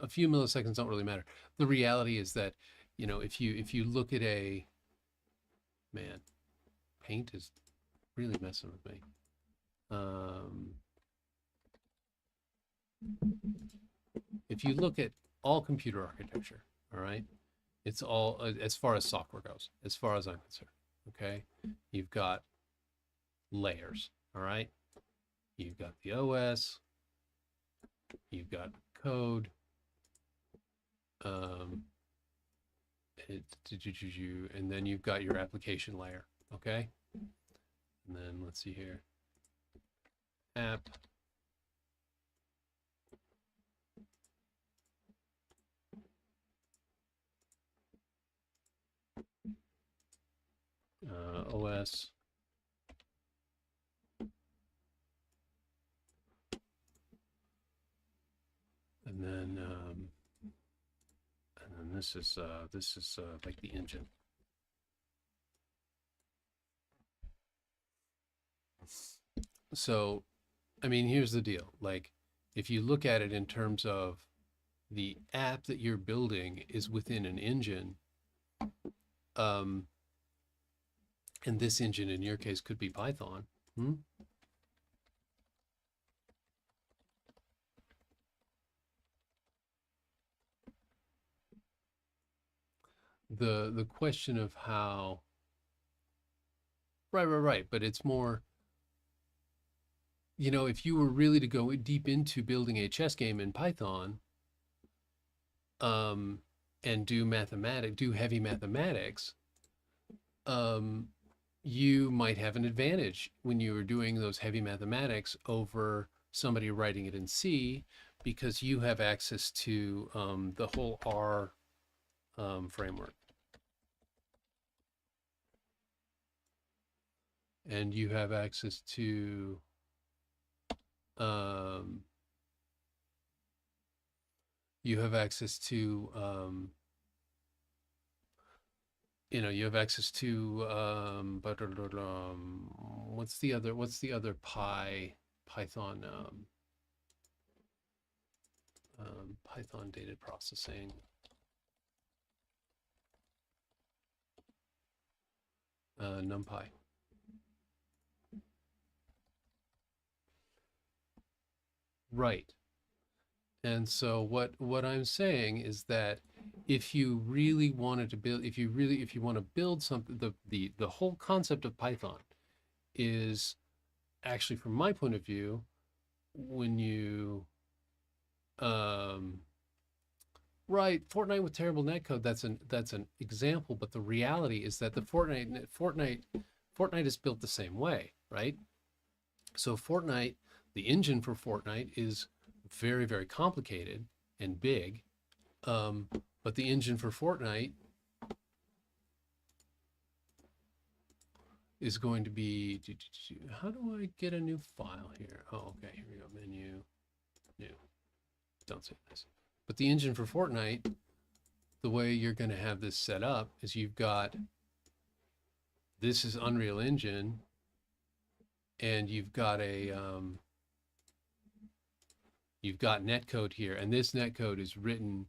A few milliseconds don't really matter. The reality is that, if you look at man, paint is really messing with me. If you look at all computer architecture, all right, it's all, as far as software goes, as far as I'm concerned, okay, you've got layers, all right, you've got the OS, you've got code, and then you've got your application layer, okay, and then let's see here, app, OS, and then this is like the engine. So, I mean, here's the deal. Like, if you look at it in terms of the app that you're building is within an engine, and this engine in your case could be Python. Hmm? The question of how, right, but it's more, if you were really to go deep into building a chess game in Python, and do heavy mathematics, you might have an advantage when you are doing those heavy mathematics over somebody writing it in C, because you have access to the whole R framework. And you have access to you have access to you have access to what's the other Python Python data processing, NumPy. Right. And so what I'm saying is that if you really wanted to build, if you want to build something, the whole concept of Python is actually, from my point of view, when you write Fortnite with terrible netcode, that's an example, but the reality is that the Fortnite is built the same way, right? So Fortnite, the engine for Fortnite is very, very complicated and big, but the engine for Fortnite is going to be, how do I get a new file here? Oh, okay, here we go, menu, new, don't say this. But the engine for Fortnite, the way you're going to have this set up is you've got, this is Unreal Engine, and you've got netcode here, and this netcode is written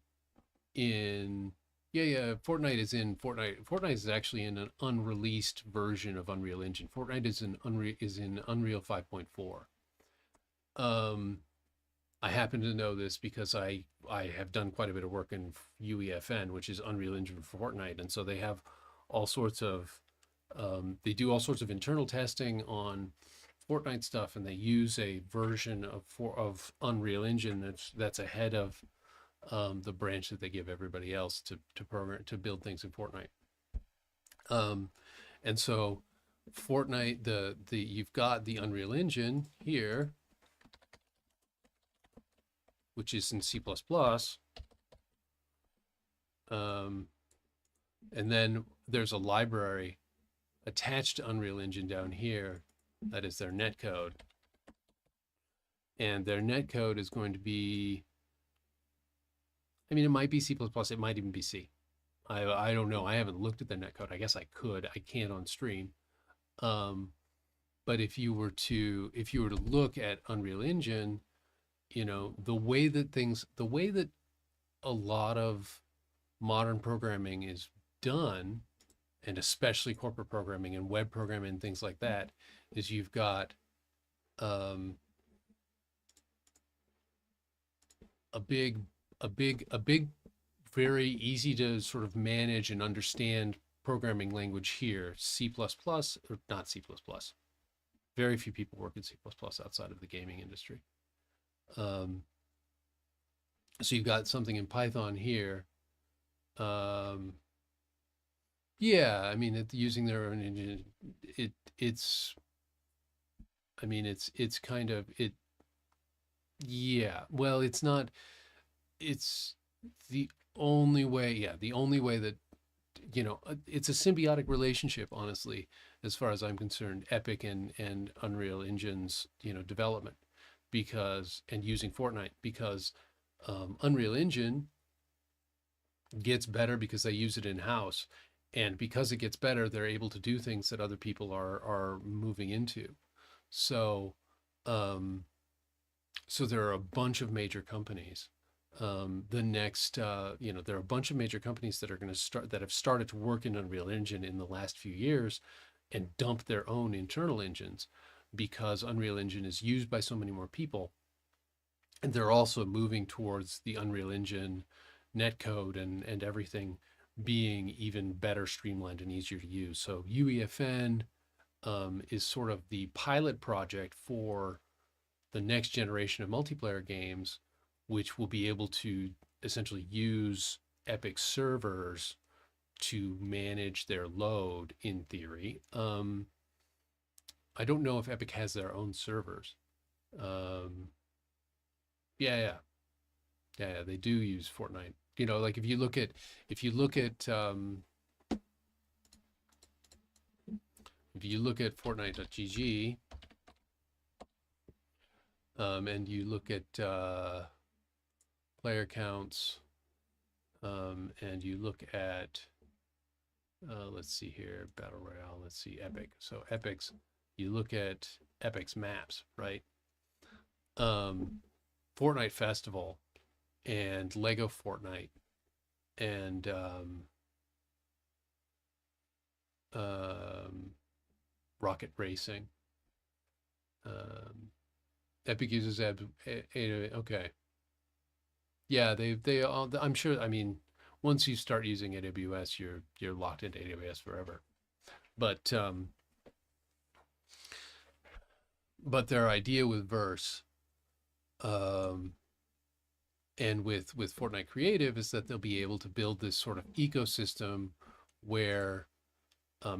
in Fortnite is in Fortnite. Fortnite is actually in an unreleased version of Unreal Engine. Fortnite is in Unreal 5.4. Um, I happen to know this because I have done quite a bit of work in UEFN, which is Unreal Engine for Fortnite, and so they have all sorts of they do all sorts of internal testing on Fortnite stuff, and they use a version of Unreal Engine that's ahead of the branch that they give everybody else to program to build things in Fortnite. Um, and so Fortnite, the you've got the Unreal Engine here, which is in C++, um, and then there's a library attached to Unreal Engine down here that is their netcode, and their netcode is going to be, I mean, it might be C++, it might even be C. I don't know. I haven't looked at the netcode. I guess I could. I can't on stream. Um, but if you were to look at Unreal Engine, you know, the way that a lot of modern programming is done, and especially corporate programming and web programming and things like that, is you've got um, a big, a big, very easy to sort of manage and understand programming language here, C++, or not C++. Very few people work in C++ outside of the gaming industry. Um, so you've got something in Python here. Um, yeah, I mean, using their own engine, it's, I mean, it's kind of it. Yeah, well, it's not. It's the only way. Yeah, the only way that it's a symbiotic relationship, honestly, as far as I'm concerned. Epic and Unreal Engine's development, because and using Fortnite, because Unreal Engine gets better because they use it in house, and because it gets better, they're able to do things that other people are moving into. So, um, so there are a bunch of major companies. There are a bunch of major companies that are going to start that have started to work in Unreal Engine in the last few years, and dump their own internal engines because Unreal Engine is used by so many more people, and they're also moving towards the Unreal Engine netcode and everything being even better streamlined and easier to use. So UEFN is sort of the pilot project for the next generation of multiplayer games, which will be able to essentially use Epic servers to manage their load in theory. I don't know if Epic has their own servers. Um, yeah, yeah, they do use Fortnite. Like if you look at if you look at Fortnite.gg, and you look at player counts, and you look at let's see here, Battle Royale, let's see, Epic. So you look at Epic's maps, right? Fortnite Festival and Lego Fortnite and Rocket Racing. Epic uses okay. Yeah, they all. I'm sure. I mean, once you start using AWS, you're locked into AWS forever. But their idea with Verse, um, and with Fortnite Creative, is that they'll be able to build this sort of ecosystem where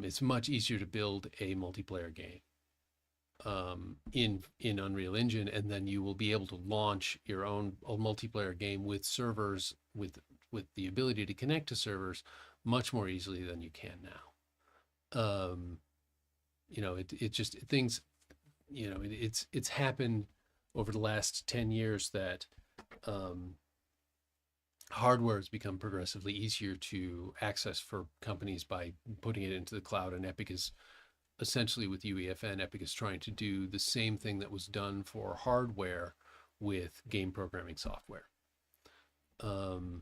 it's much easier to build a multiplayer game in Unreal Engine, and then you will be able to launch your own multiplayer game with servers with the ability to connect to servers much more easily than you can now. It just things, it's happened over the last 10 years that hardware has become progressively easier to access for companies by putting it into the cloud, and Epic is essentially with UEFN, Epic is trying to do the same thing that was done for hardware with game programming software. Um,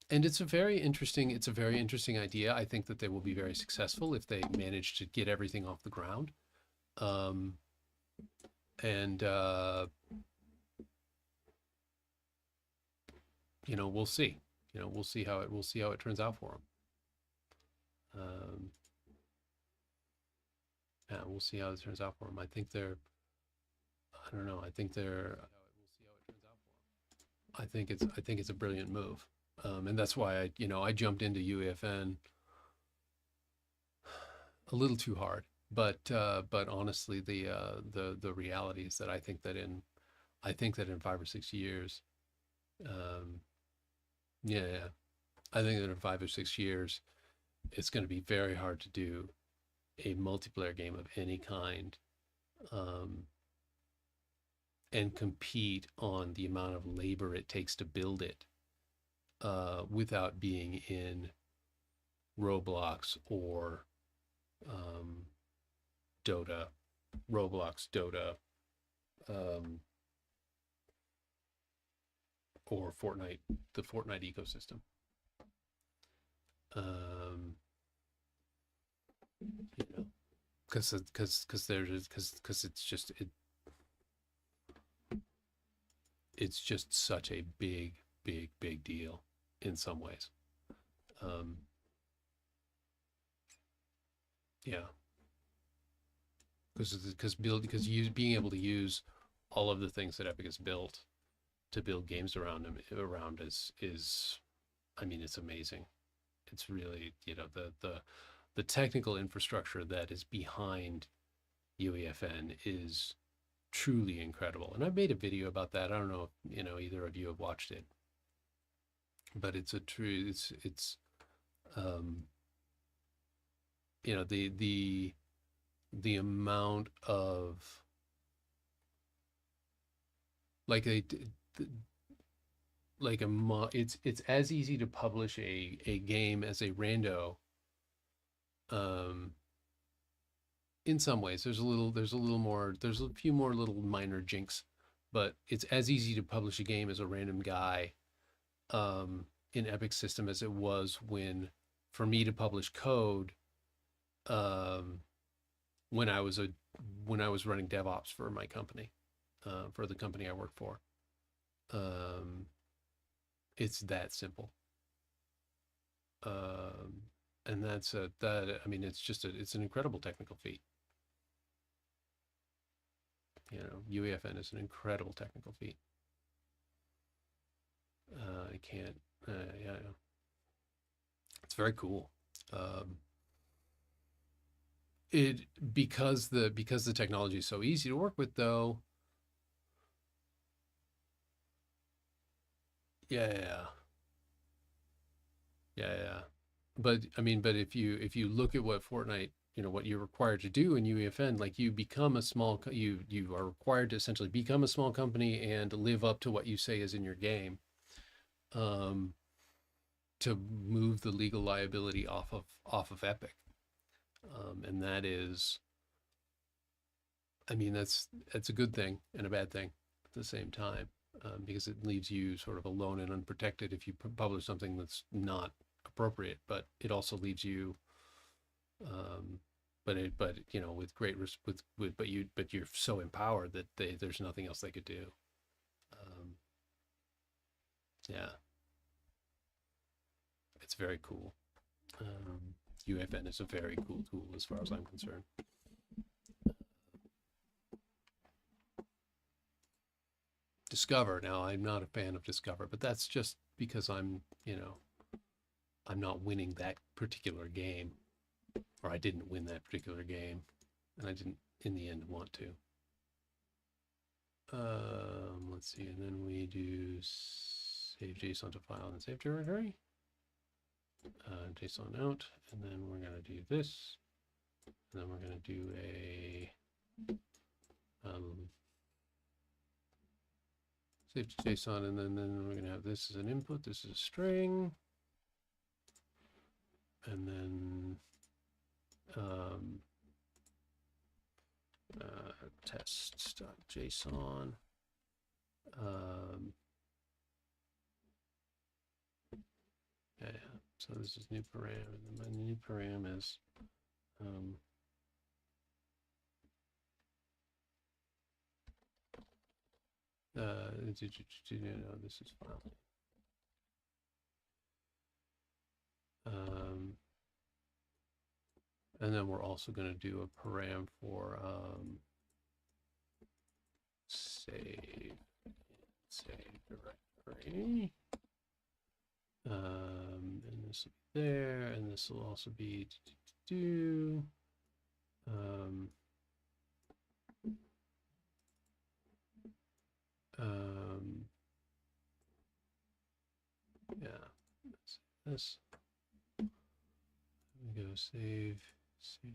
and it's a very interesting idea. I think that they will be very successful if they manage to get everything off the ground. Um, and we'll see. We'll see how it turns out for them. Yeah, we'll see how it turns out for them. I don't know. I think it's a brilliant move, and that's why I jumped into UEFN a little too hard. But honestly, the reality is that I think that in 5 or 6 years, um, yeah, I think that in 5 or 6 years, it's going to be very hard to do a multiplayer game of any kind, um, and compete on the amount of labor it takes to build it, without being in Roblox or um, Dota, Roblox, Dota, um, or Fortnite, the Fortnite ecosystem. Um, you know, because it's just such a big deal in some ways. Um, yeah, because being able to use all of the things that Epic has built to build games around is I mean, it's amazing. It's really, the technical infrastructure that is behind UEFN is truly incredible. And I made a video about that. I don't know if either of you have watched it, but it's um the amount of like a like a it's as easy to publish a game as a rando. um in some ways there's a few more little minor jinx, but it's as easy to publish a game as a random guy in Epic system as it was for me to publish code, um when I was running DevOps for my company, for the company I work for. um it's that simple. um and that I mean, it's an incredible technical feat. UEFN is an incredible technical feat. I can't. Yeah, it's very cool. Um, it because the technology is so easy to work with, though. Yeah, yeah, yeah, yeah. But I mean, but if you look at what Fortnite, what you're required to do in UEFN, like you become a small, you are required to essentially become a small company and live up to what you say is in your game. Um, to move the legal liability off of Epic. And that is, I mean, that's a good thing and a bad thing at the same time, because it leaves you sort of alone and unprotected if you publish something that's not appropriate. But it also leaves you, um, but with great but you're so empowered that there's nothing else they could do. Um, yeah, it's very cool. UFN is a very cool tool as far as I'm concerned. Discover. Now, I'm not a fan of Discover, but that's just because I'm not winning that particular game, or I didn't win that particular game, and I didn't in the end want to. Let's see, and then we do save JSON to file and save directory. JSON out, and then we're gonna do this, and then we're gonna do a save to JSON, and then we're gonna have this as an input, this is a string, and then Tests.json. Yeah, so this is new param, and my new param is this is file. And then we're also going to do a param for save directory. And this will be there, and this will also be yeah, this. We go save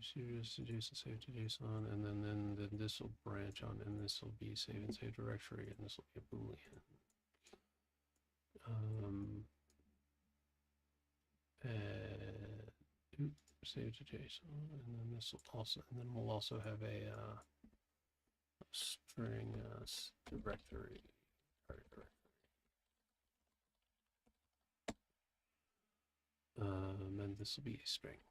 serious to JSON, save to JSON, and then this will branch on, and this will be save and save directory, and this will be a boolean. Save to JSON, and then this will also, and then we'll also have a string directory. And this will be a string.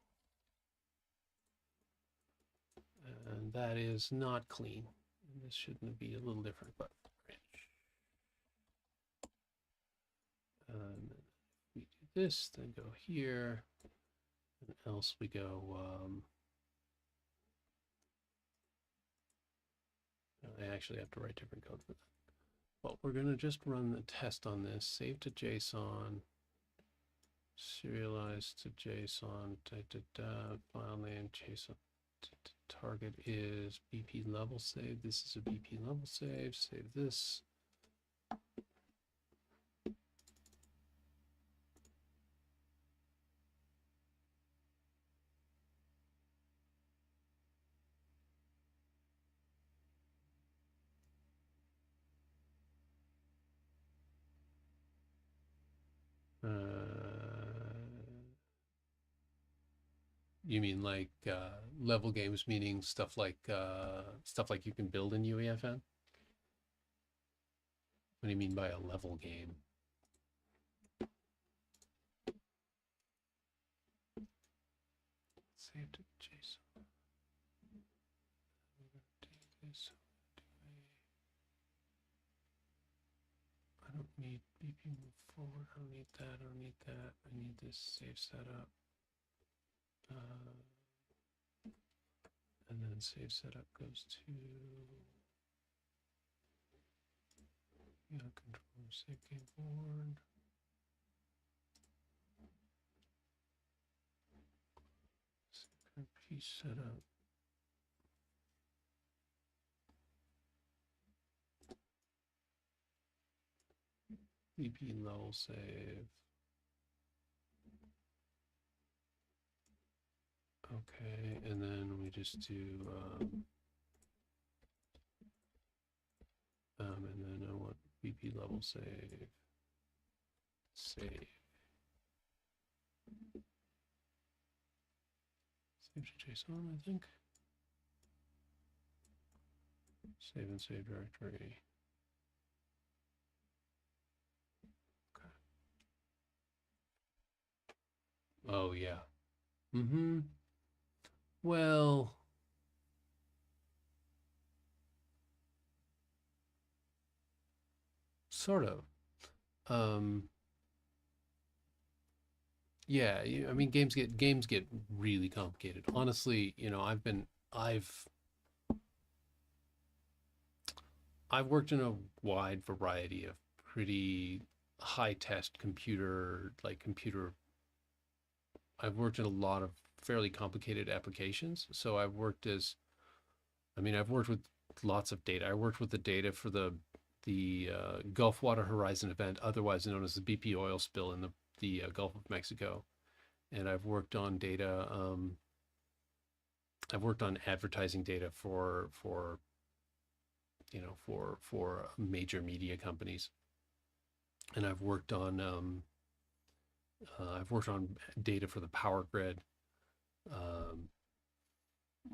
And that is not clean. And this shouldn't be a little different, but branch. We do this, then go here, and else we go. I actually have to write different code for that. But we're going to just run the test on this. Save to JSON. Serialize to JSON. File name JSON. Target is BP level save. This is a BP level save. Save this. You mean like level games, meaning stuff like you can build in UEFN? What do you mean by a level game? Save to JSON. I don't need BP move forward. I don't need that. I don't need that. I need this save setup. And then save setup goes to control save game forward. Save piece setup. BP level save. Okay, and then we just do, and then I want BP level save. Save. Save to JSON, I think. Save and save directory. Okay. Oh, yeah. Well, sort of. Yeah, I mean, games get really complicated. Honestly, I've worked in a wide variety of pretty high test computer. I've worked in a lot of fairly complicated applications. So I've worked with lots of data. I worked with the data for the Gulf Water Horizon event, otherwise known as the BP oil spill in the Gulf of Mexico. And I've worked on data. I've worked on advertising data for major media companies. And I've worked on data for the power grid.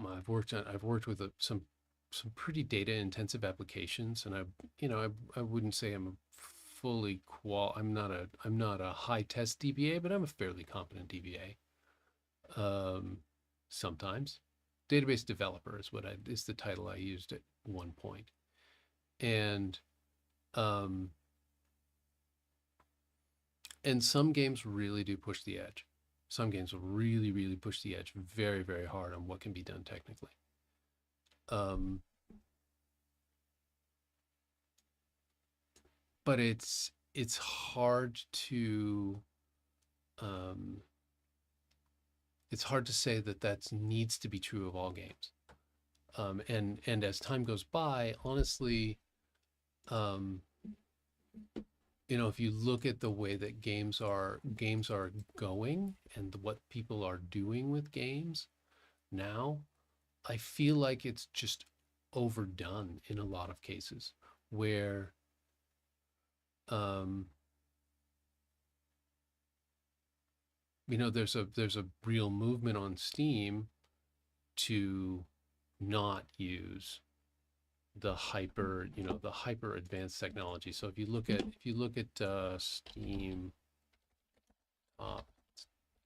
I've worked with some some pretty data intensive applications, and I wouldn't say I'm a fully I'm not a high test DBA, but I'm a fairly competent DBA. Sometimes database developer is the title I used at one point. And and some games really do push the edge. Some games will really, really push the edge very, very hard on what can be done technically. But it's hard to it's hard to say that that needs to be true of all games. And as time goes by, honestly, if you look at the way that games are going and what people are doing with games now, I feel like it's just overdone in a lot of cases where there's a real movement on Steam to not use the hyper advanced technology. So if you look at Steam top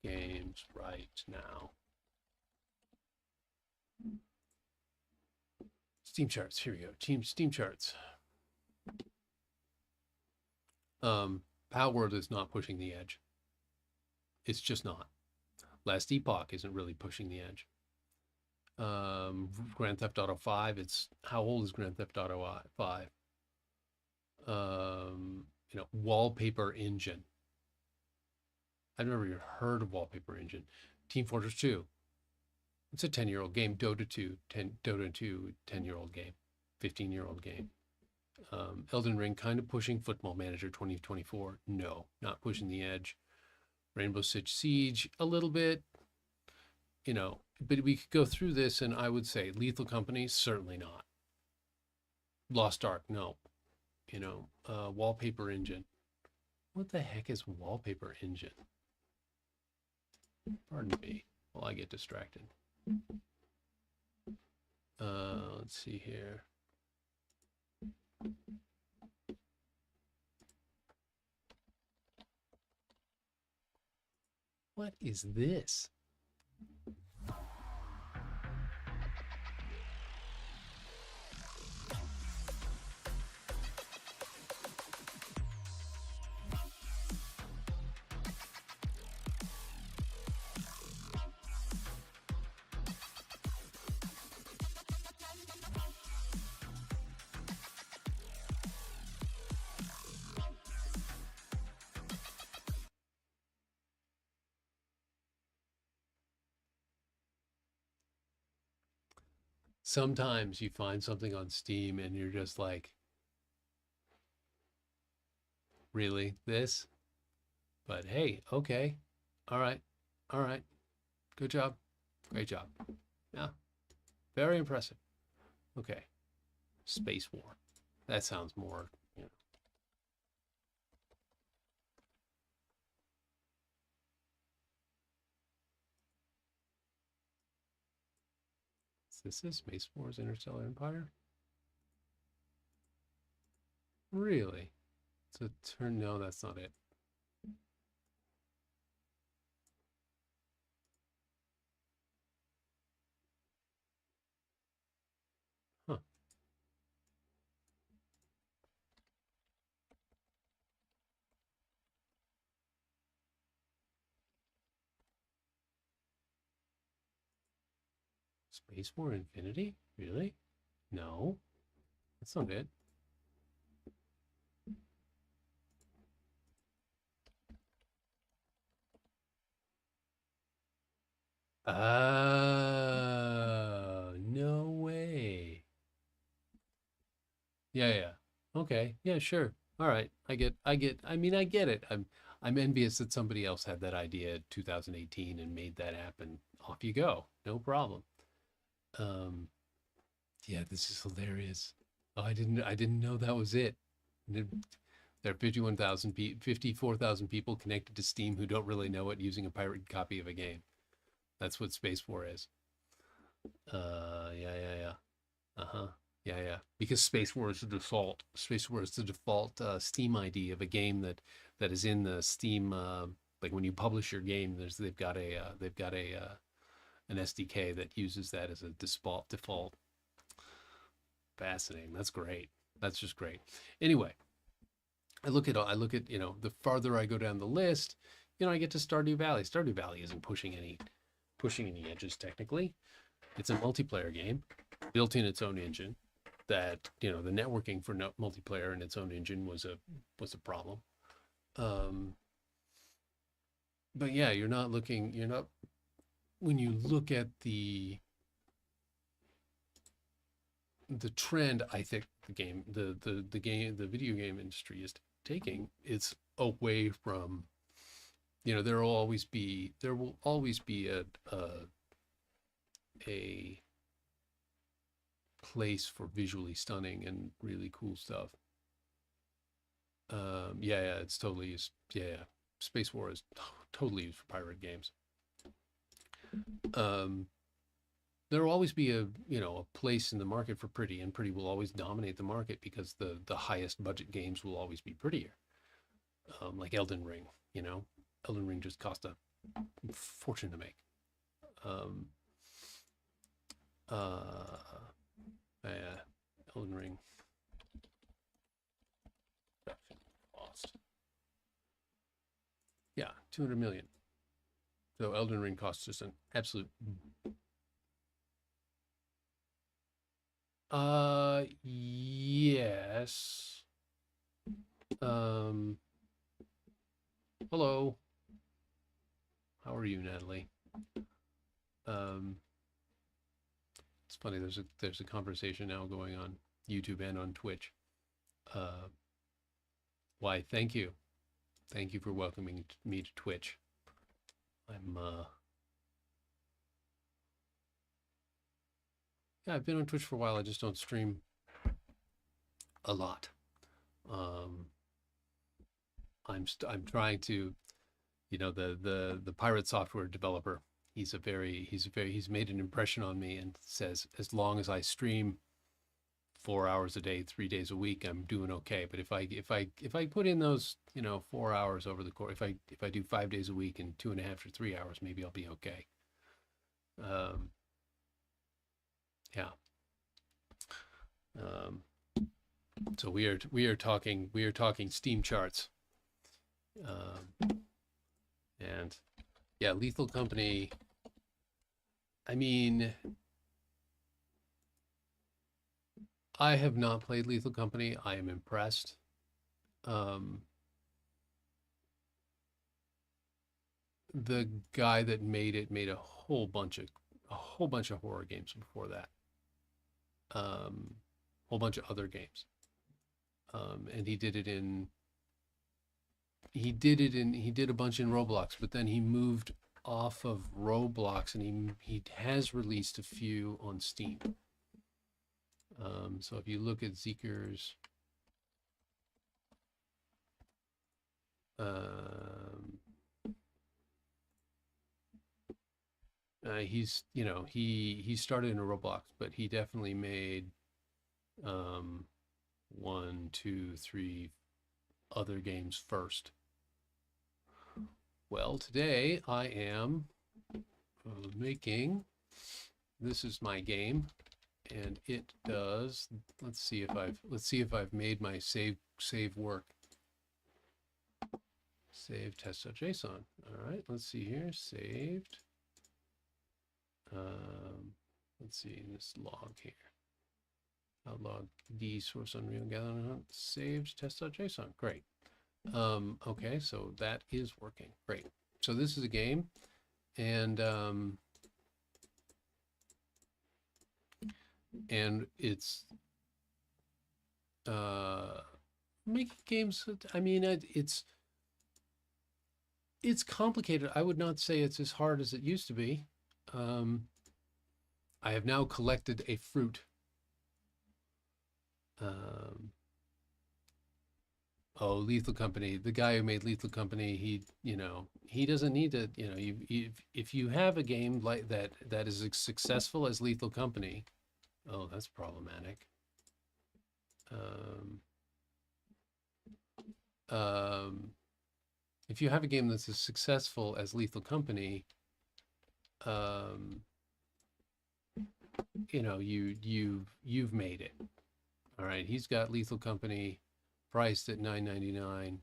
games right now, Steam charts, here we go. Steam charts. Palworld is not pushing the edge. It's just not. Last Epoch isn't really pushing the edge. Grand Theft Auto 5, how old is Grand Theft Auto 5? Wallpaper Engine. I've never even heard of Wallpaper Engine. Team Fortress 2. It's a 10-year-old game. Dota 2, 10-year-old game. 15-year-old game. Elden Ring kind of pushing. Football Manager 2024. No, not pushing the edge. Rainbow Six Siege, a little bit. But we could go through this, and I would say Lethal Company, certainly not. Lost Ark, no. Wallpaper Engine. What the heck is Wallpaper Engine? Pardon me while I get distracted. Let's see here. What is this? Sometimes you find something on Steam and you're just like, really, this? But hey, okay, all right, good job, great job. Yeah, very impressive. Okay, Space War. That sounds more, Is this Space Wars Interstellar Empire? Really? No, that's not it. Huh. Space War Infinity? Really? No, that's not it. No way. Yeah. Okay. Yeah, sure. All right. I get I get it. I'm envious that somebody else had that idea in 2018 and made that happen. Off you go. No problem. Um yeah, this is hilarious. Oh, I didn't know that was it. There are 54,000 people connected to Steam who don't really know it using a pirated copy of a game. That's what Space War is. Yeah. Uh-huh. Yeah, yeah. Because Space War is the default. Space War is the default Steam ID of a game that is in the Steam. Like when you publish your game, they've got a an SDK that uses that as a default. Fascinating. That's great. That's just great. Anyway, I look at the farther I go down the list, I get to Stardew Valley. Stardew Valley isn't pushing any edges technically. It's a multiplayer game built in its own engine that the networking for multiplayer in its own engine was a problem. Um, but yeah, you're not when you look at the trend. I think the video game industry is taking, it's away from, there will always be a place for visually stunning and really cool stuff. Yeah, yeah, it's totally used. Yeah, yeah. Space War is totally used for pirate games. Um, there will always be a place in the market for pretty, and pretty will always dominate the market because the highest budget games will always be prettier. Like Elden Ring, you know, Elden Ring just cost a fortune to make. Um, uh, yeah, Elden Ring cost, yeah, 200 million. So Elden Ring costs just an absolute. Yes. Um, Hello. How are you, Natalie? Um, it's funny. There's a conversation now going on YouTube and on Twitch. Uh, why? Thank you for welcoming me to Twitch. I'm Yeah, I've been on Twitch for a while. I just don't stream a lot. Um, I'm trying to, the pirate software developer. He's made an impression on me and says as long as I stream 4 hours a day, 3 days a week, I'm doing okay. But if I put in those 4 hours over the course, if I do 5 days a week and 2.5 to 3 hours, maybe I'll be okay. Um, yeah. Um, so we are talking Steam charts, and yeah, Lethal Company. I mean, I have not played Lethal Company. I am impressed. Um, the guy that made it made a whole bunch of horror games before that. Whole bunch of other games. And he did a bunch in Roblox, but then he moved off of Roblox and he has released a few on Steam. So if you look at Zeeker's he started in a Roblox, but he definitely made um, one, two, three other games first. Well, today I am making. This is my game, and it does. Let's see if I've made my save work. Save test.json. All right, let's see here. Saved. Let's see this log here. Log d source unreal gathering hunt saved test.json. Great. Okay, so that is working. Great. So this is a game, and it's making games. I mean, it's complicated. I would not say it's as hard as it used to be. I have now collected a fruit. Lethal Company. The guy who made Lethal Company, he doesn't need to. If you have a game like that is as successful as Lethal Company, Oh, that's problematic. Um, if you have a game that's as successful as Lethal Company, um, you know, you've made it. All right, he's got Lethal Company priced at $9.99.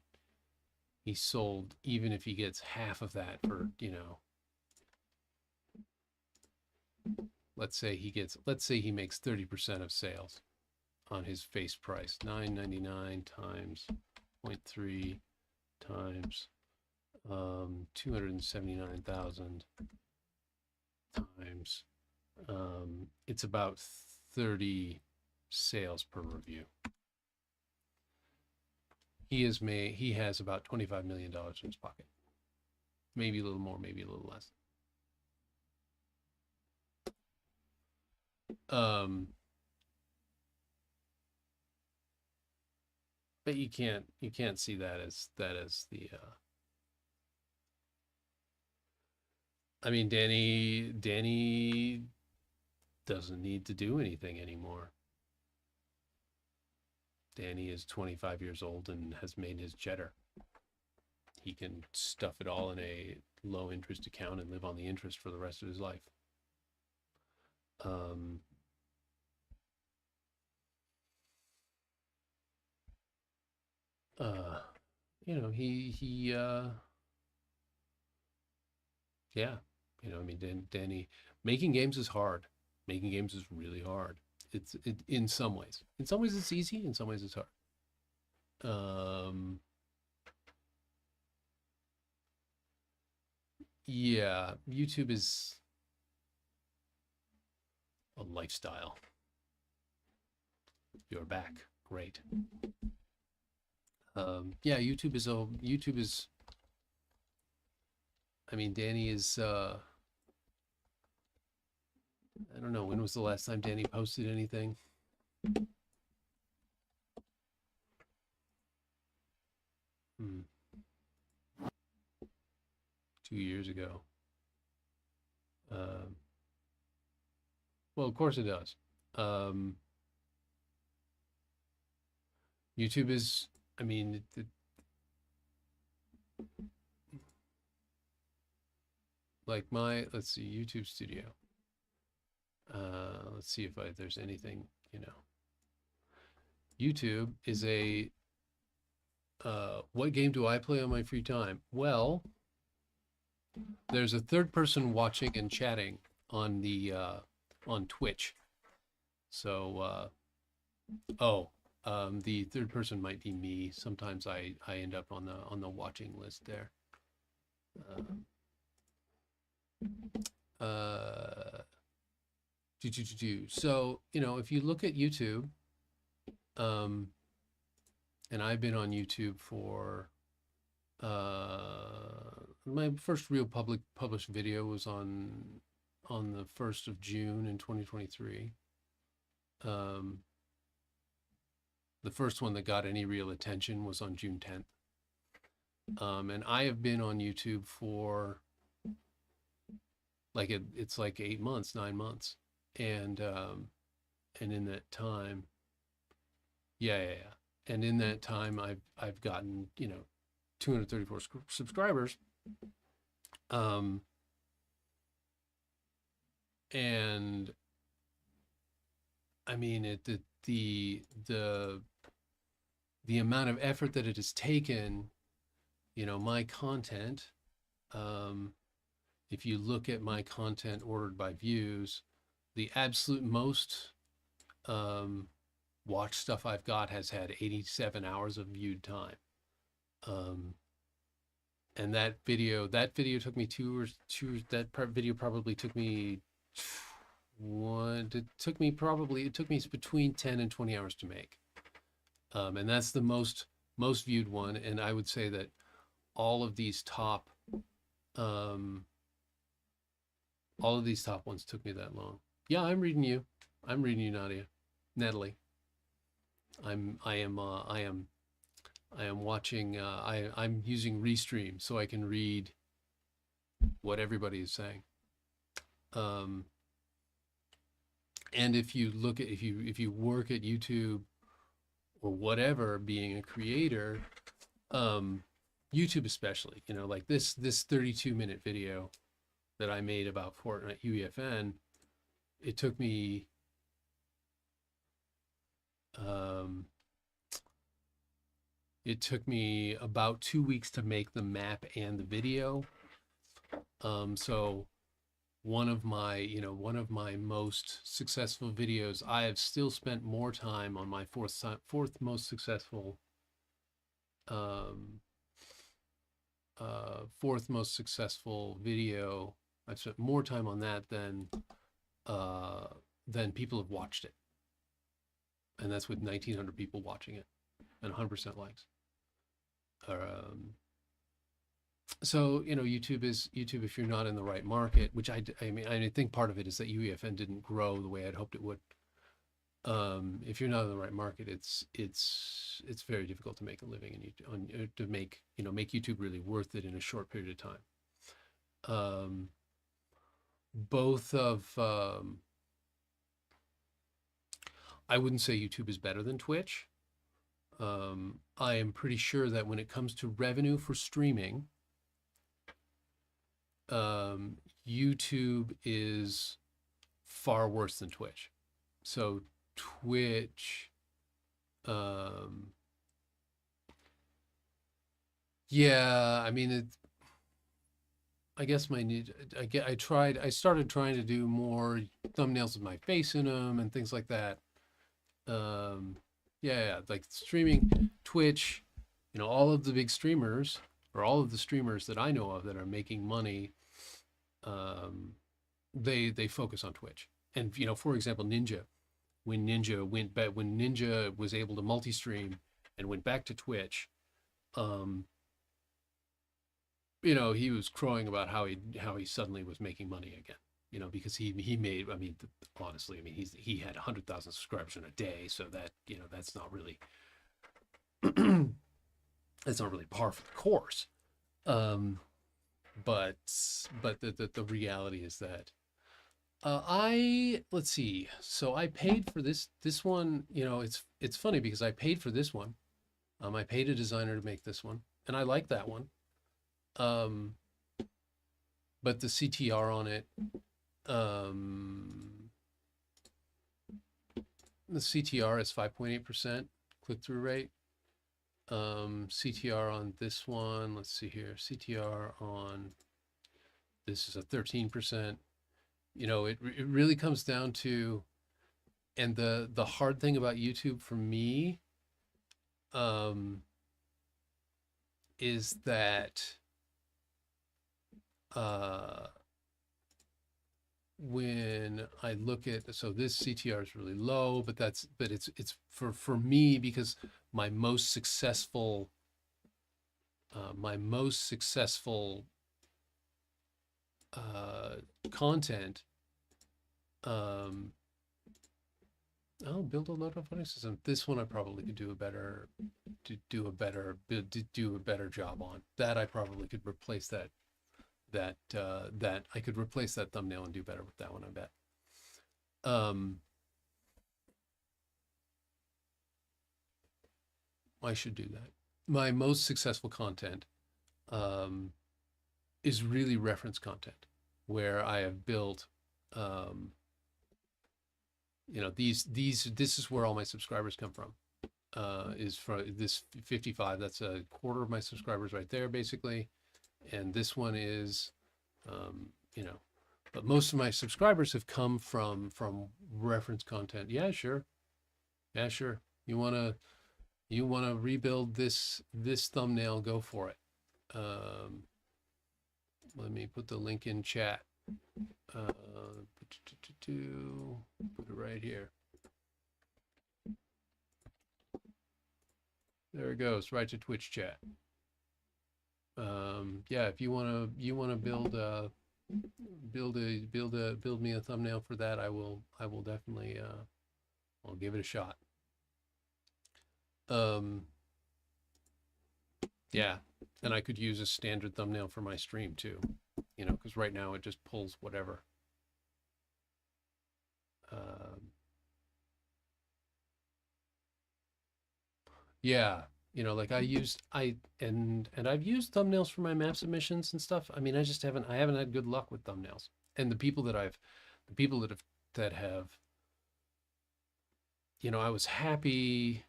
He sold, even if he gets half of that for, you know, let's say he makes 30% of sales on his face price. $9.99 times 0.3 times 279,000 times it's about 30 sales per review. He has about $25 million in his pocket. Maybe a little more, maybe a little less. But you can't see that as the I mean, Danny doesn't need to do anything anymore. Danny is 25 years old and has made his cheddar. He can stuff it all in a low interest account and live on the interest for the rest of his life. You know, yeah, you know, I mean, Danny, making games is hard. Making games is really hard. In some ways. In some ways it's easy. In some ways it's hard. Yeah, YouTube is a lifestyle. You're back. Great. Yeah, YouTube is. I mean, Danny is. I don't know. When was the last time Danny posted anything? Hmm. 2 years ago. Well, of course it does. YouTube is. I mean, like let's see, YouTube Studio. Let's see if there's anything, you know. YouTube is a what game do I play on my free time? Well, there's a third person watching and chatting on the on Twitch. So the third person might be me. Sometimes I end up on the watching list there. So, you know, if you look at YouTube, and I've been on YouTube for my first real published video was on the 1st of June in 2023. The first one that got any real attention was on June 10th. And I have been on YouTube for like it's like 8 months, 9 months. And in that time, yeah. And in that time I've gotten, you know, 234 subscribers. And I mean, the amount of effort that it has taken, you know, my content, if you look at my content ordered by views, the absolute most watch stuff I've got has had 87 hours of viewed time. And that video took me that video probably took me it took me between 10 and 20 hours to make. And that's the most viewed one. And I would say that all of these top ones took me that long. Yeah, I'm reading you, Natalie. I am watching. I'm using Restream so I can read what everybody is saying. And if you look at, if you work at YouTube or whatever, being a creator, um, YouTube especially, you know, like this 32-minute video that I made about Fortnite UEFN, it took me um, it took me about 2 weeks to make the map and the video. So one of my most successful videos, I have still spent more time on my fourth most successful um, fourth most successful video. I've spent more time on that than people have watched it, and that's with 1,900 people watching it and 100% likes. So you know, YouTube if you're not in the right market, which I mean, I think part of it is that UEFN didn't grow the way I'd hoped it would. If you're not in the right market, it's very difficult to make a living in YouTube, to make, you know, make YouTube really worth it in a short period of time. Both of I wouldn't say YouTube is better than Twitch. I am pretty sure that when it comes to revenue for streaming, YouTube is far worse than Twitch. So Twitch, yeah, I mean, I guess I started trying to do more thumbnails with my face in them and things like that. Yeah, like streaming, Twitch, you know, all of the big streamers, or all of the streamers that I know of that are making money, they focus on Twitch. And you know, for example, Ninja, when Ninja was able to multi-stream and went back to Twitch, um, you know, he was crowing about how he suddenly was making money again. You know, because he made, I mean, honestly, I mean, he had 100,000 subscribers in a day, so that, you know, that's not really that's not really par for the course. But the reality is that let's see. So I paid for this one. You know, it's funny because I paid for this one. I paid a designer to make this one, and I like that one. But the CTR on it, the CTR is 5.8% click-through rate. CTR on this one, let's see here. CTR on this is a 13%. You know, it really comes down to, and the hard thing about YouTube for me, is that when I look at, so this CTR is really low, but it's for me, because my most successful content, oh, build a notifying system. This one I probably could do a better job on. That I probably could replace that I could replace that thumbnail and do better with that one, I bet. I should do that. My most successful content is really reference content, where I have built, you know, this is where all my subscribers come from. Is from this 55. That's a quarter of my subscribers right there, basically. And this one is, you know, but most of my subscribers have come from reference content. Yeah, sure. Yeah, sure. You wanna rebuild this thumbnail? Go for it. Let me put the link in chat. Put it right here. There it goes, right to Twitch chat. Yeah, if you wanna build me a thumbnail for that, I will definitely I'll give it a shot. Yeah, and I could use a standard thumbnail for my stream too, you know, because right now it just pulls whatever. Yeah, like I've used thumbnails for my map submissions and stuff. I mean, I haven't had good luck with thumbnails. And the people that have, I was happy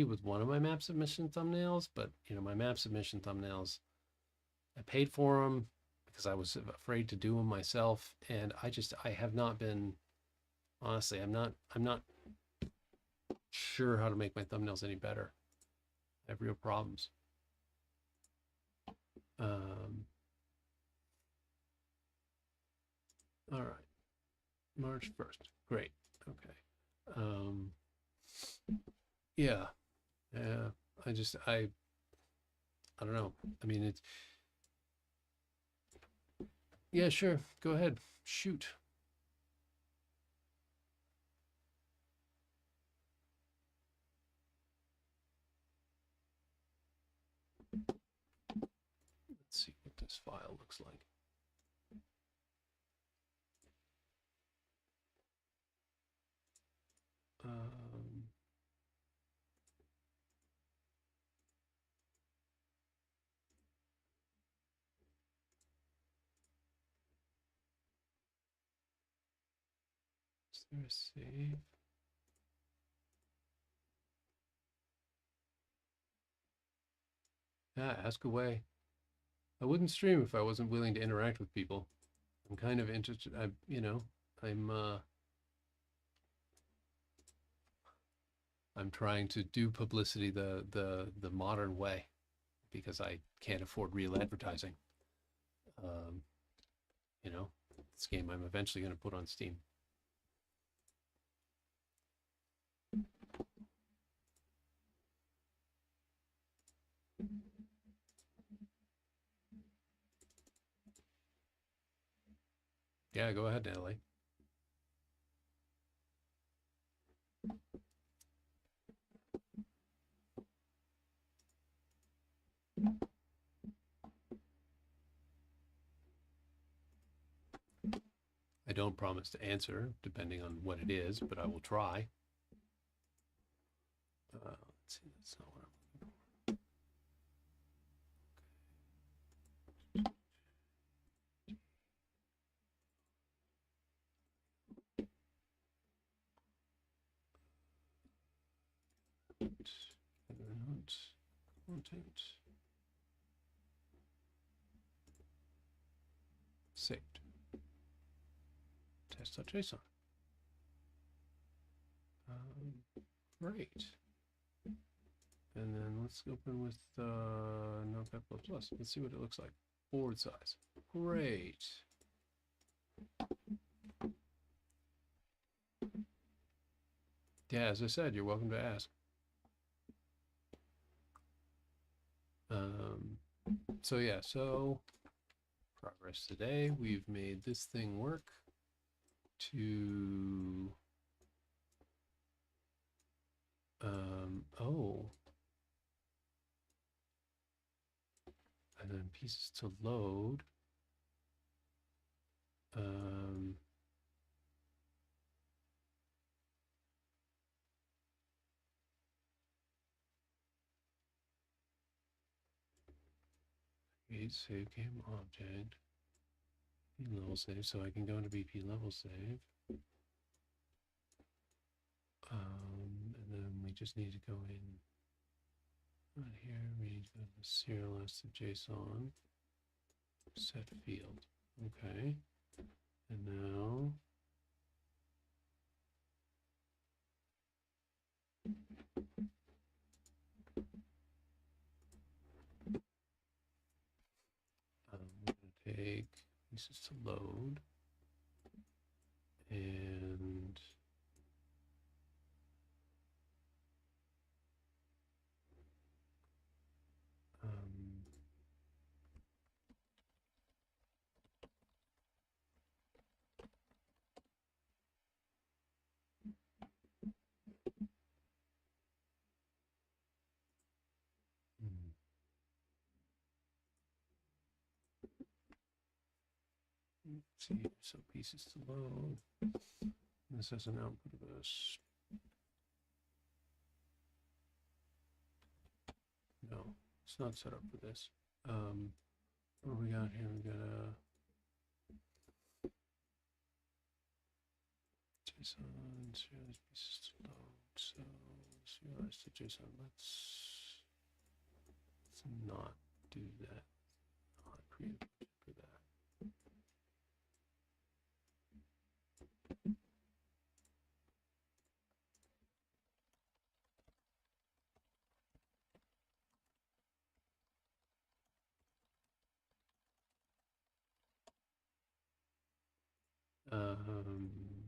with one of my map submission thumbnails, but my map submission thumbnails, I paid for them because I was afraid to do them myself, and I have not been, honestly, I'm not sure how to make my thumbnails any better. I have real problems. Um, all right, March 1st. Great. Okay. Um, yeah. Yeah. I just I don't know. I mean, it's yeah, sure. Go ahead. Shoot. Let's see what this file looks like. Um, is there a save? Yeah, ask away. I wouldn't stream if I wasn't willing to interact with people. I'm kind of interested. I'm I'm trying to do publicity the modern way because I can't afford real advertising. Um, this game I'm eventually going to put on Steam. Yeah, go ahead, Natalie. I don't promise to answer, depending on what it is, but I will try. Let's see, that's not what I'm. Not content. Saved. Test.json. Great. And then let's open with Notepad++. Let's see what it looks like. Board size. Great. Yeah, as I said, you're welcome to ask. Um, so progress today. We've made this thing work to, oh, and then pieces to load. Um, Create save game object. BP level save, so I can go into BP level save. And then we just need to go in right here. We need to go to the serial list of JSON. Set field. Okay. And now we're going to take pieces to load and um, let's see, so pieces to load. This has an output of a No, it's not set up for this. What do we got here? We got a JSON, serialized pieces to load. So serialized to JSON. Let's not do that. Not create for that.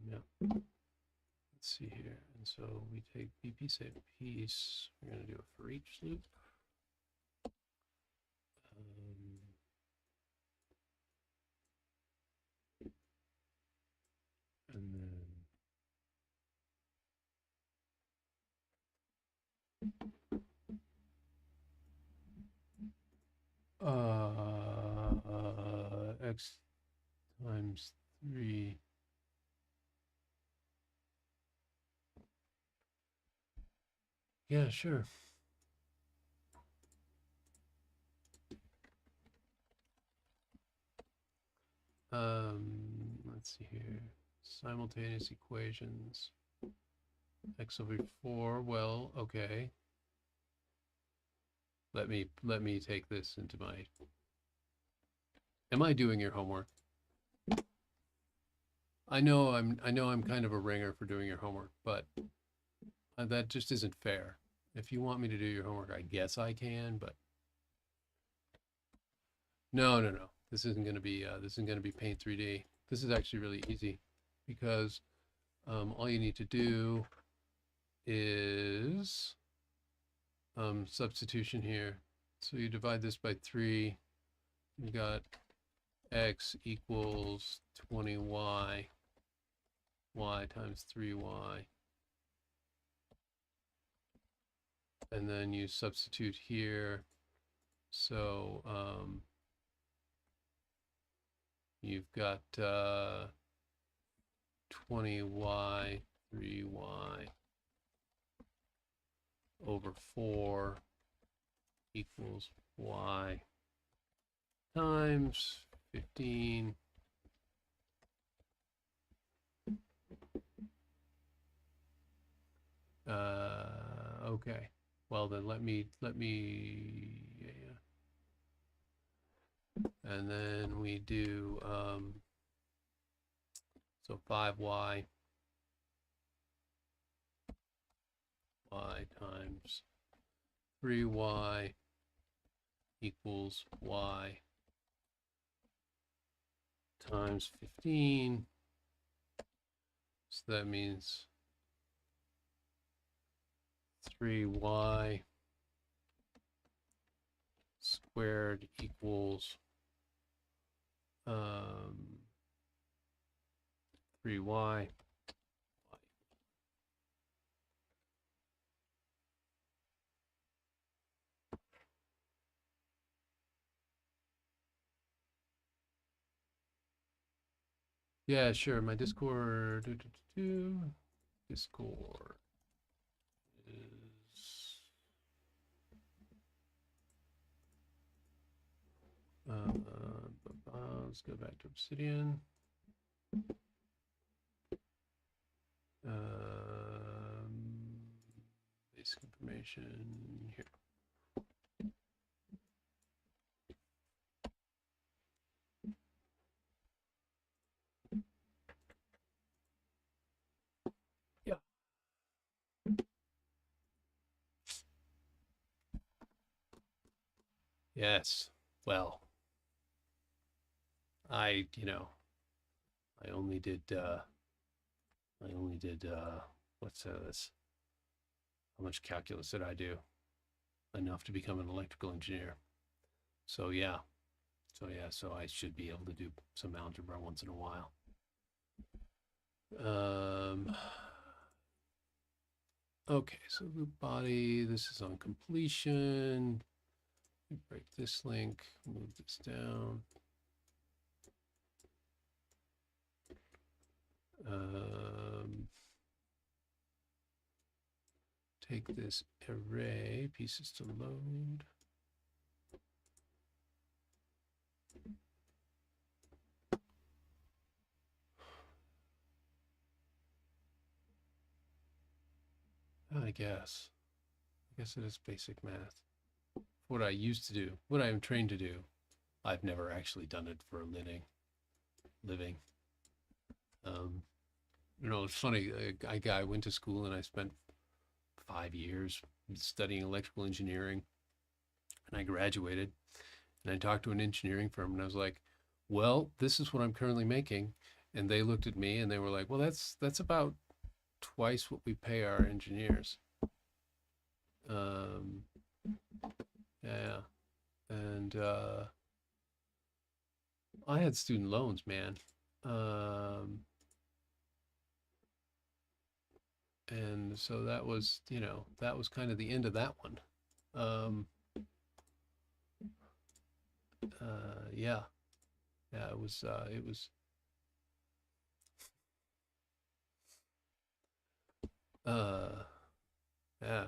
Yeah. Let's see here. And so we take BP save piece. We're going to do a for each loop. And then x times 3. Yeah, sure. Let's see here. Simultaneous equations. X over 4. Well, okay. Let me take this into my. Am I doing your homework? I know I'm kind of a ringer for doing your homework, but that just isn't fair. If you want me to do your homework, I guess I can, but no. This isn't going to be Paint 3D. This is actually really easy because all you need to do is substitution here. So you divide this by 3. You got x equals 20y, y times 3y. And then you substitute here. So you've got 20y, 3y over 4 equals y times 15. Okay. Well then let me yeah. And then we do so 5y, y times 3y equals y times 15. So that means 3y squared equals 3y. Yeah, sure. My Discord, Discord is let's go back to Obsidian. Basic information here. Yeah. Yes. Well, I only did what's this? How much calculus did I do? Enough to become an electrical engineer. So yeah. So I should be able to do some algebra once in a while. Okay, so loop body, this is on completion. Break this link, move this down. take this array, pieces to load. I guess it is basic math. What I used to do, what I am trained to do. I've never actually done it for a living. It's funny. I went to school and I spent 5 years studying electrical engineering, and I graduated. And I talked to an engineering firm, and I was like, "Well, this is what I'm currently making." And they looked at me and they were like, "Well, that's about twice what we pay our engineers." Um, yeah, and I had student loans, man. Um, and so that was, that was kind of the end of that one. Um, yeah, yeah, uh, yeah,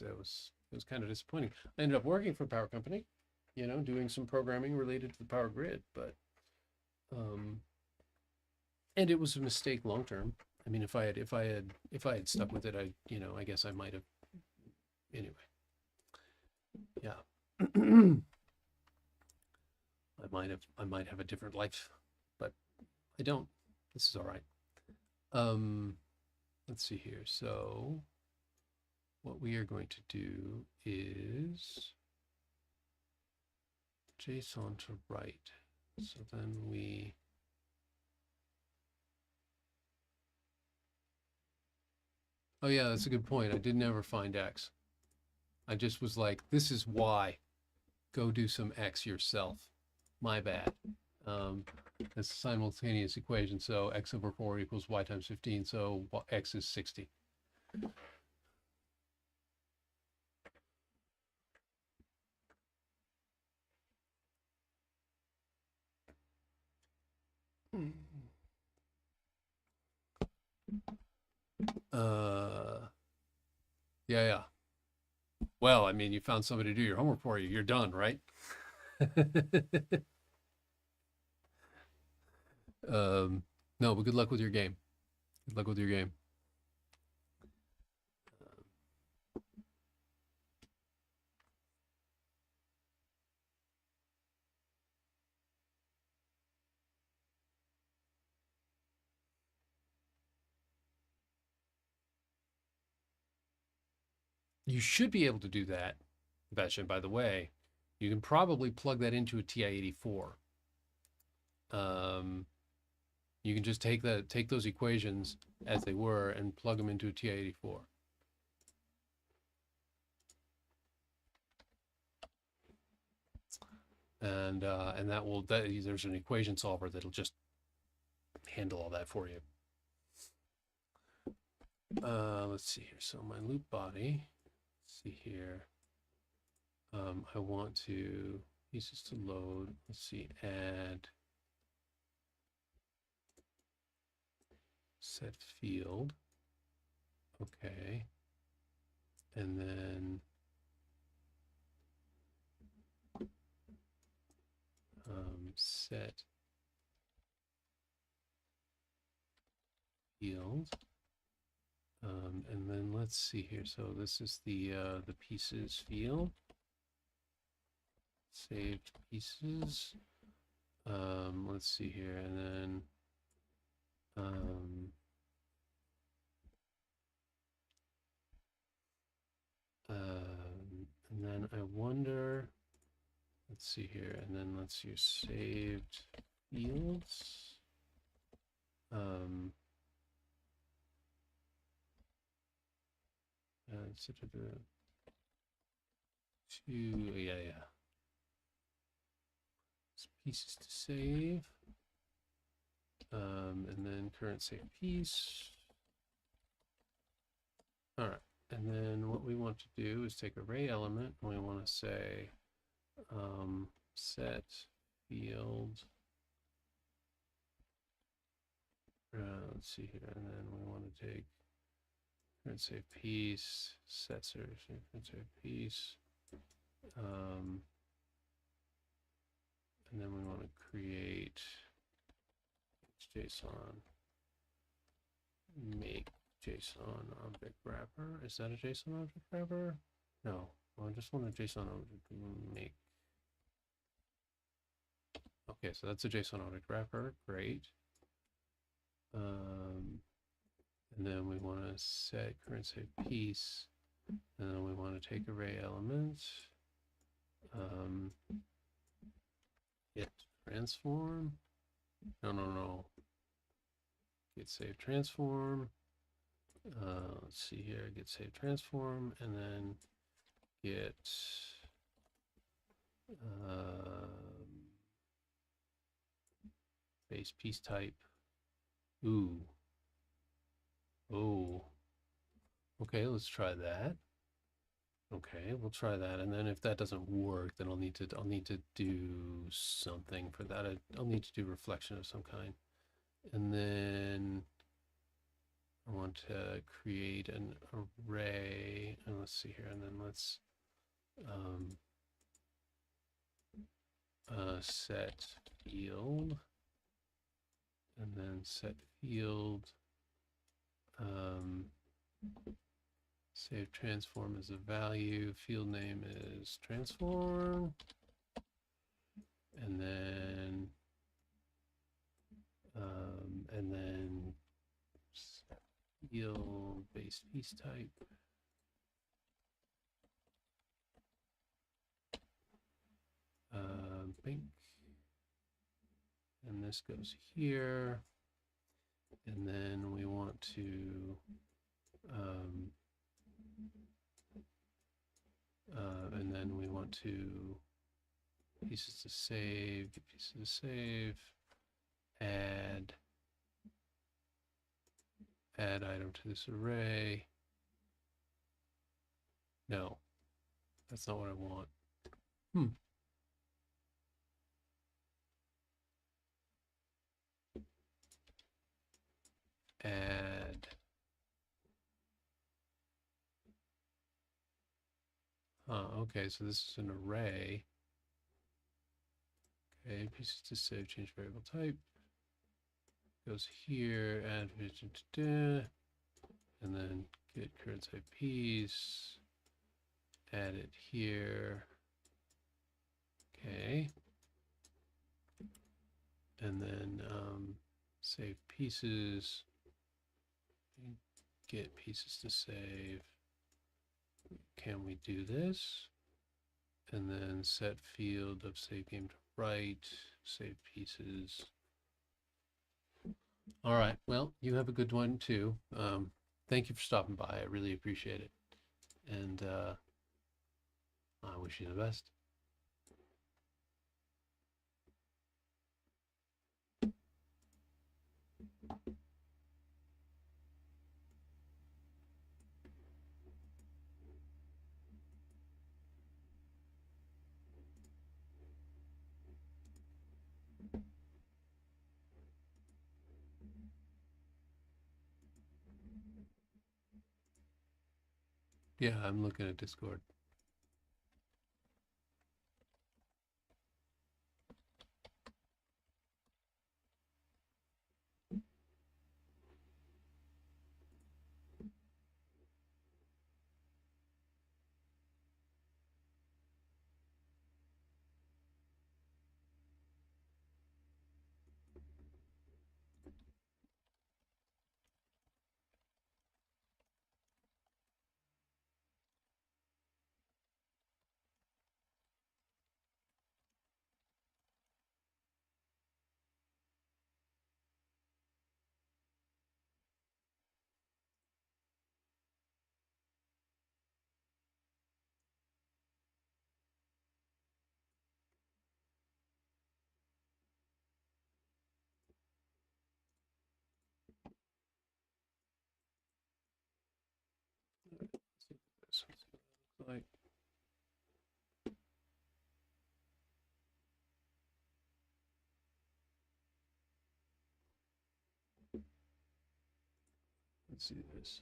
it was kind of disappointing. I ended up working for a power company, doing some programming related to the power grid, but, um, and it was a mistake long term. I mean, if I had stuck with it, I guess I might have. Anyway, yeah. I might have a different life, but I don't. This is all right. Um, let's see here. So what we are going to do is JSON to write. So then oh yeah, that's a good point. I did never find X. I just was like, this is Y. Go do some X yourself. My bad. It's a simultaneous equation. So X over 4 equals Y times 15. So X is 60. Uh, yeah, yeah. Well, I mean, you found somebody to do your homework for you. You're done, right? No, but good luck with your game. Good luck with your game. You should be able to do that, Sebastian, by the way. You can probably plug that into a TI-84. Um, you can just take those equations as they were and plug them into a TI-84. And there's an equation solver that'll just handle all that for you. Let's see here. So my loop body, let's see here. I want to pieces to load. Let's see, add set field. Okay. And then set field. And then let's see here. So this is the pieces field. Saved pieces. Let's see here, and then and then I wonder. Let's see here, and then let's use saved fields. Yeah. Pieces to save. And then current save piece. All right. And then what we want to do is take array element and we want to say set field. Let's see here. And then we want to take current save piece, set search, current save piece. And then we want to create JSON, make JSON object wrapper. Is that a JSON object wrapper? No, well, I just want a JSON object make. Okay, so that's a JSON object wrapper. Great. And then we want to set current save piece, and then we want to take array elements, get transform. No. Get save transform. Let's see here. Get save transform, and then get base piece type. Ooh. Oh. Okay, let's try that. Okay, we'll try that, and then if that doesn't work, then I'll need to do something for that. I'll need to do reflection of some kind, and then I want to create an array, and let's see here, and then let's set field, and then set field. Save transform as a value, field name is transform, and then field base piece type. Pink, and this goes here, and then we want to pieces to save, add item to this array. No, that's not what I want. Add okay, so this is an array. Okay, pieces to save, change variable type. Goes here, add vision, and then get current save piece, add it here. Okay. And then save pieces, get pieces to save. Can we do this? And then set field of save game to write, save pieces. All right, well, you have a good one too. Thank you for stopping by. I really appreciate it. And I wish you the best. Yeah, I'm looking at Discord. Let's see what that looks like. Let's see this.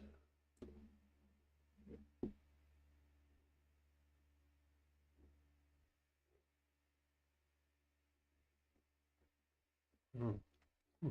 Oh. Hmm.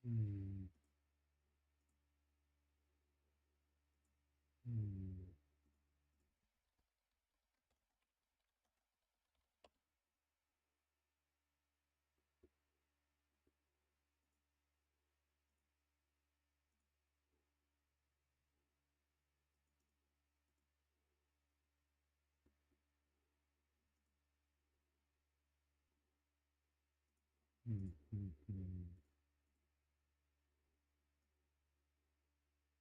Hmm. Hmm. Hmm. Hmm. Hmm.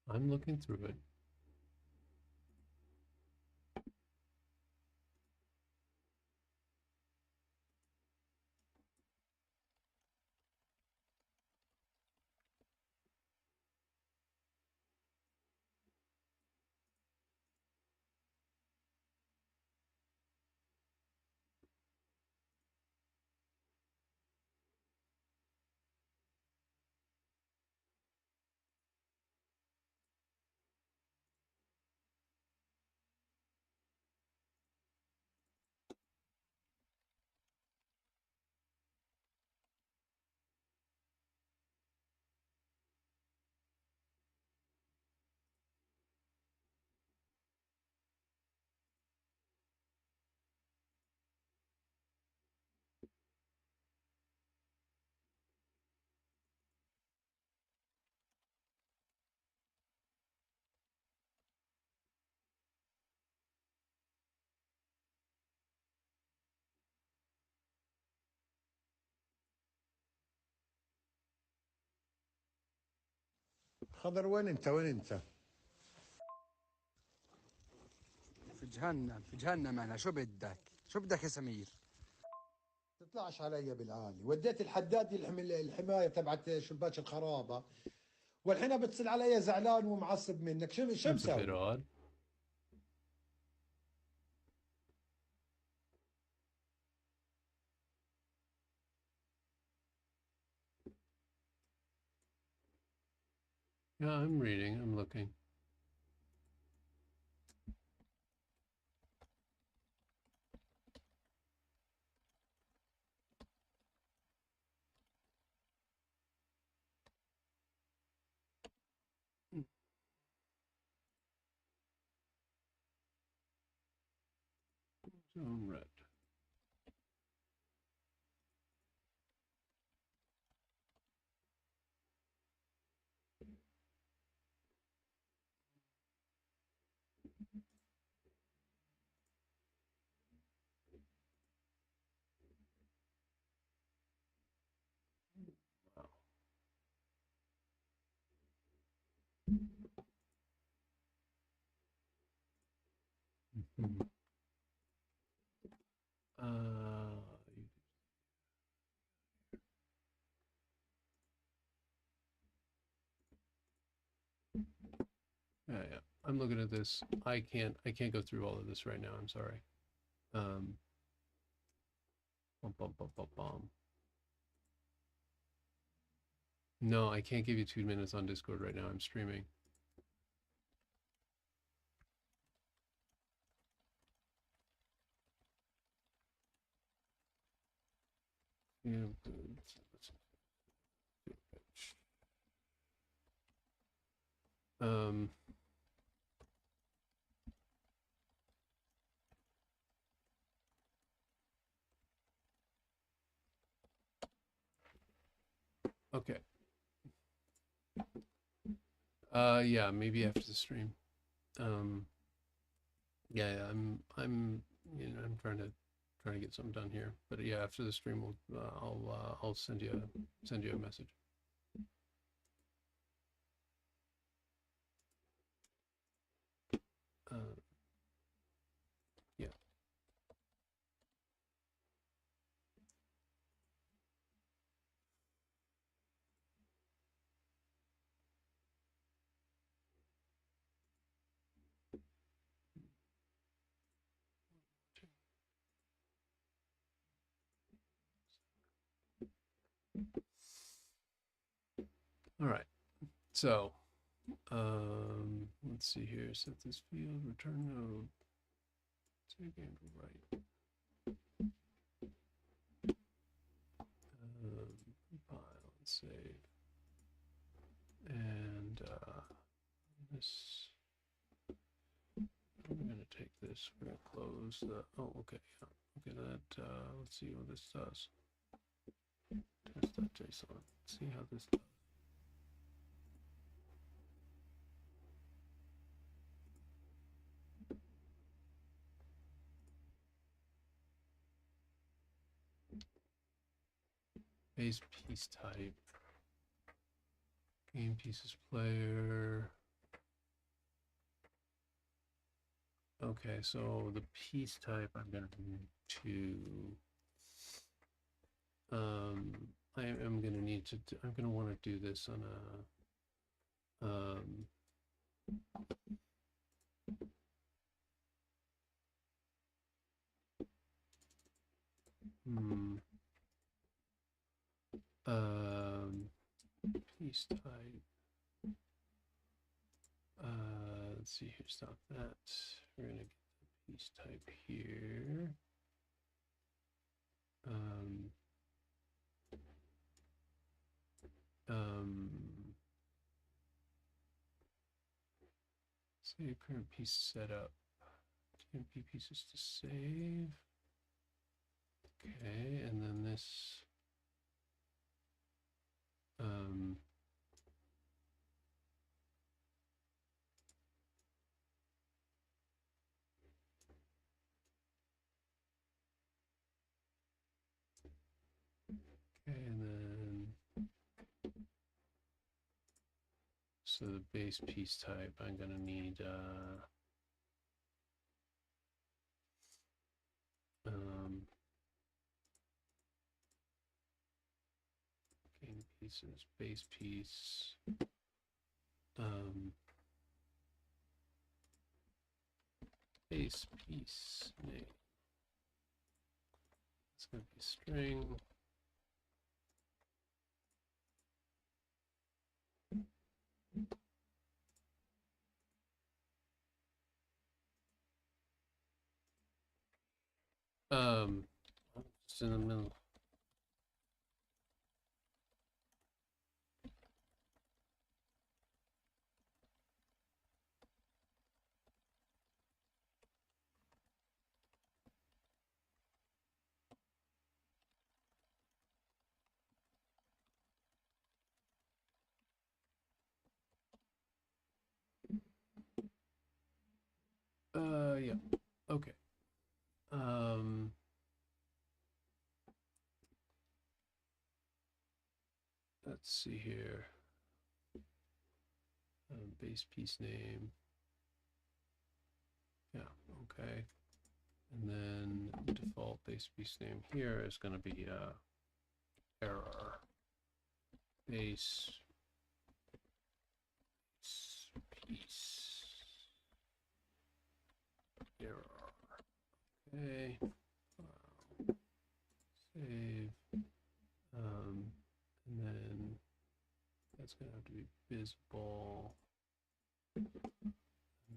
I'm looking through it. خضر وين انت وين انت؟ في جهنم في جهنم انا شو بدك يا سمير؟ تطلعش علي بالعالي، وديت الحداد الحمايه تبعت شباك الخرابه، والحين بتصل علي زعلان ومعصب منك. شو That's a bit مسوي؟ odd. Yeah, I'm reading. I'm looking. Zone red. Wow. Mhm. Uh, yeah. I'm looking at this. I can't go through all of this right now. I'm sorry. Um, bum, bum, bum, bum, bum. No, I can't give you 2 minutes on Discord right now. I'm streaming. Yeah. Um, okay. Yeah, maybe after the stream. Um, yeah, I'm trying to get something done here. But yeah, after the stream, I'll send you a message. Uh, yeah. All right. So, let's see here. Set this field, return node. Take and right. Compile and save. And this, we're going to take this, we're going to close the, oh, okay. Yeah. Okay, that, let's see what this does. Test.json. Let's see how this does. Base piece type. Game pieces player. Okay, so the piece type I'm going to I am going to need to I'm going to want to do this on a piece type. Let's see here, stop that. We're going to get the piece type here. Save current piece setup. TMP pieces to save. Okay, and then this. Okay, and then so the base piece type, I'm gonna need game pieces, base piece, base piece name. It's gonna be string. It's in the middle. Yeah. Okay. Let's see here. Base piece name. Yeah, okay. And then default base piece name here is going to be error. Base piece error. Okay. Save. And then that's going to have to be visible. And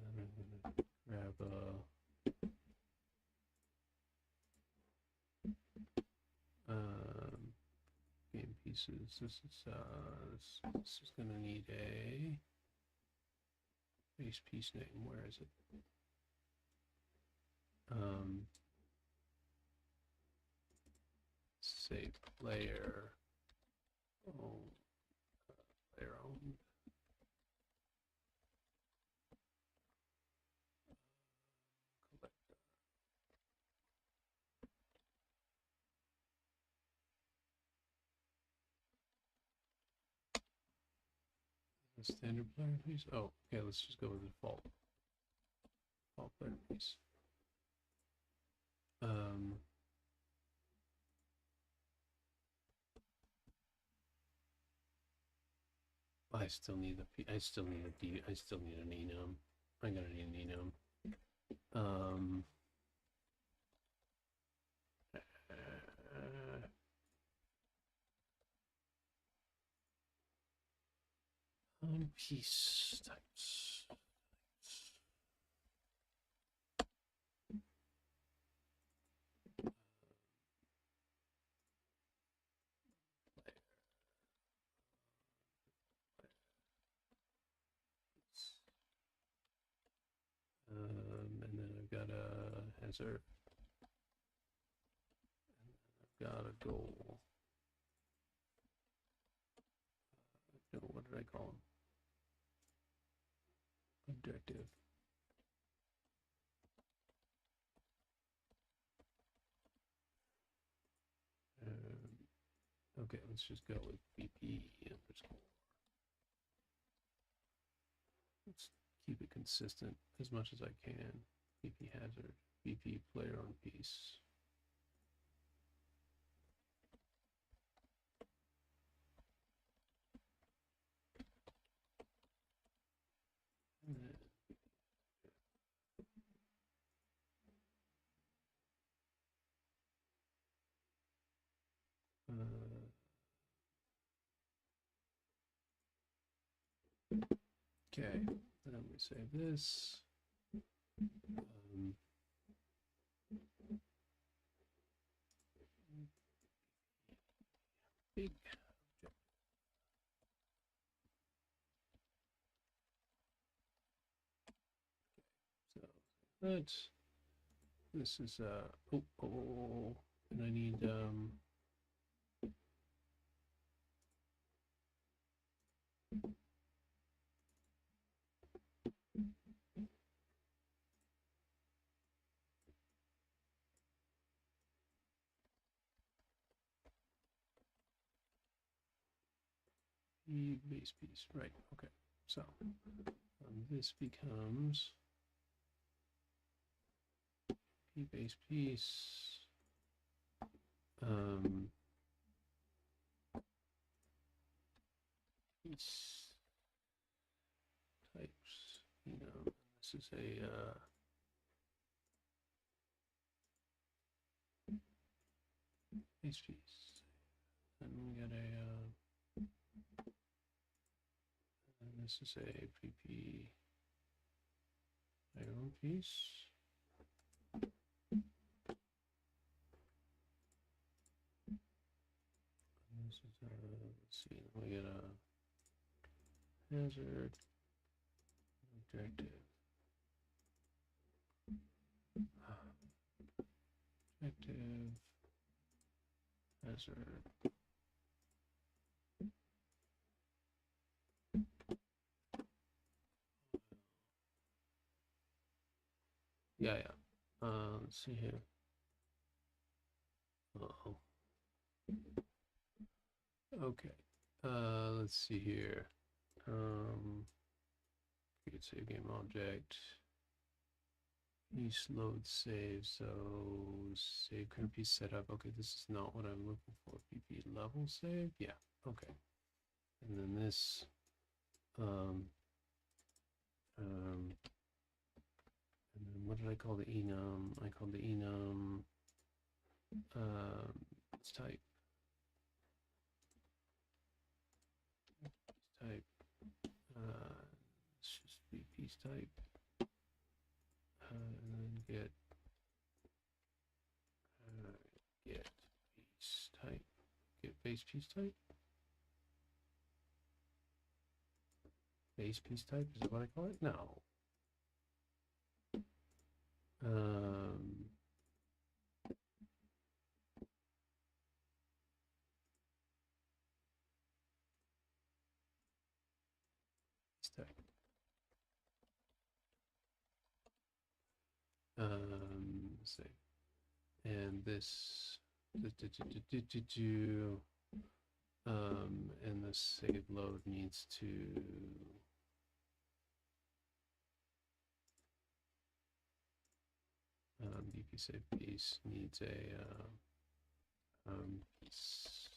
then I'm going to grab game pieces. This is going to need a base piece name. Where is it? Say player. Oh, player owned. Standard player piece. Oh, okay. Let's just go with the default. Default player piece. I still need a I still need an enum. I'm gonna need an enum. piece types. And then I've got a hazard. And I've got a goal. No, what did I call them? Objective. Okay, let's just go with BP underscore. Let's keep it consistent as much as I can. BP hazard, BP player on piece. Okay, then I'm going to save this. Big object. So that this is and I need base piece, right? Okay, so this becomes P base piece. Piece types. This is a base piece. And we got a and this is a PP iron piece. And this is a, let's see, we got a hazard, objective, objective, hazard. Yeah. Let's see here. Uh-oh. Okay. Let's see here. Create save game object. Piece load save. So save current piece setup. Okay, this is not what I'm looking for. PP level save. Yeah. Okay. And then this. And then what did I call the enum? I called the enum. Let's type. Type. Let's just be piece type. And then get piece type. Get base piece type. Base piece type, is that what I call it? No. Piece type. Let's see. And this and the save load needs to BP save piece needs a piece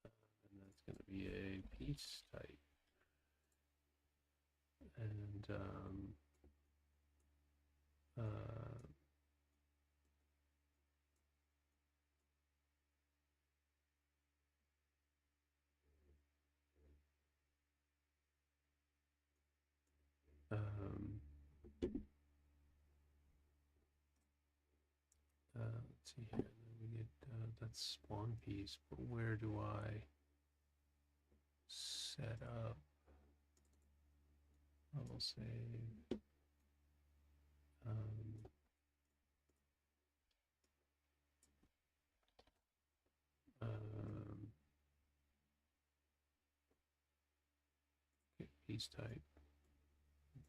type, and that's going to be a piece type, and see here. We get that spawn piece, but where do I set up? I will save. Okay, piece type.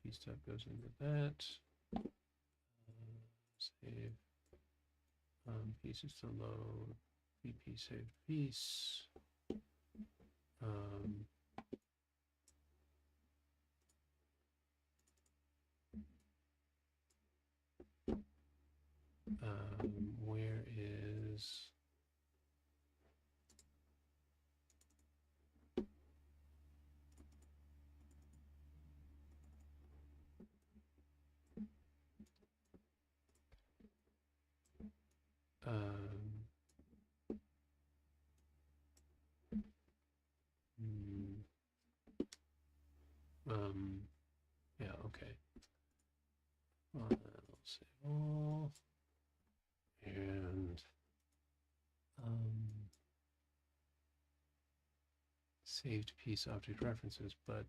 Piece type goes into that. Save. Pieces to load. VP saved piece. Where is yeah, okay. Let's save all and saved piece object references, but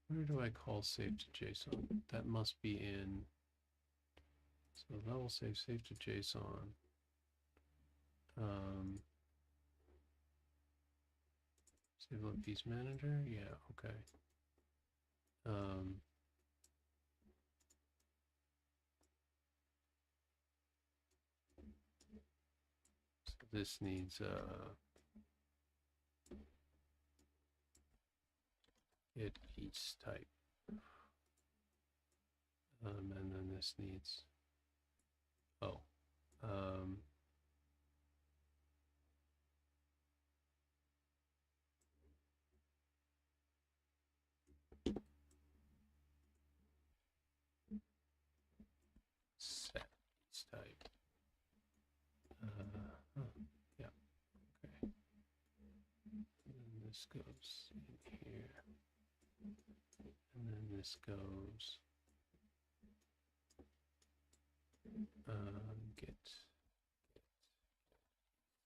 where do I call save to JSON? That must be in, so level save to JSON. Save load piece manager, yeah, okay. So this needs get piece type. And then this needs, set piece type. Yeah, okay. And then this goes in here. And then this goes get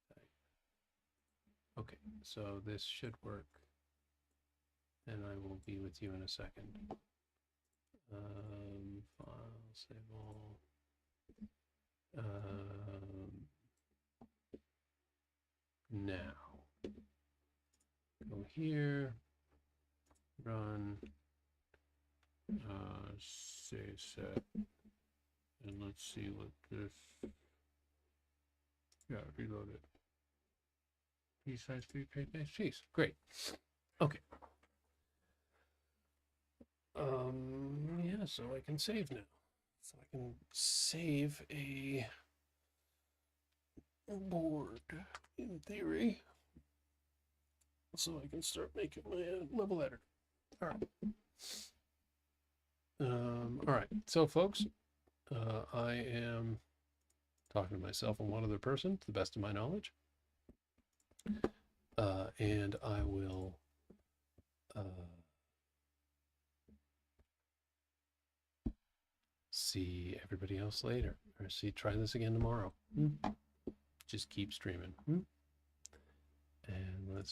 type. Okay, so this should work, and I will be with you in a second. File, save all. Now, go here, run, say set, and let's see what this, yeah, reload it. Piece size 3 page piece, great. Okay. Yeah, so I can save now. So I can save a board in theory. So I can start making my level editor. All right. All right. So folks, I am talking to myself and one other person to the best of my knowledge. And I will see everybody else later, or try this again tomorrow. Just keep streaming.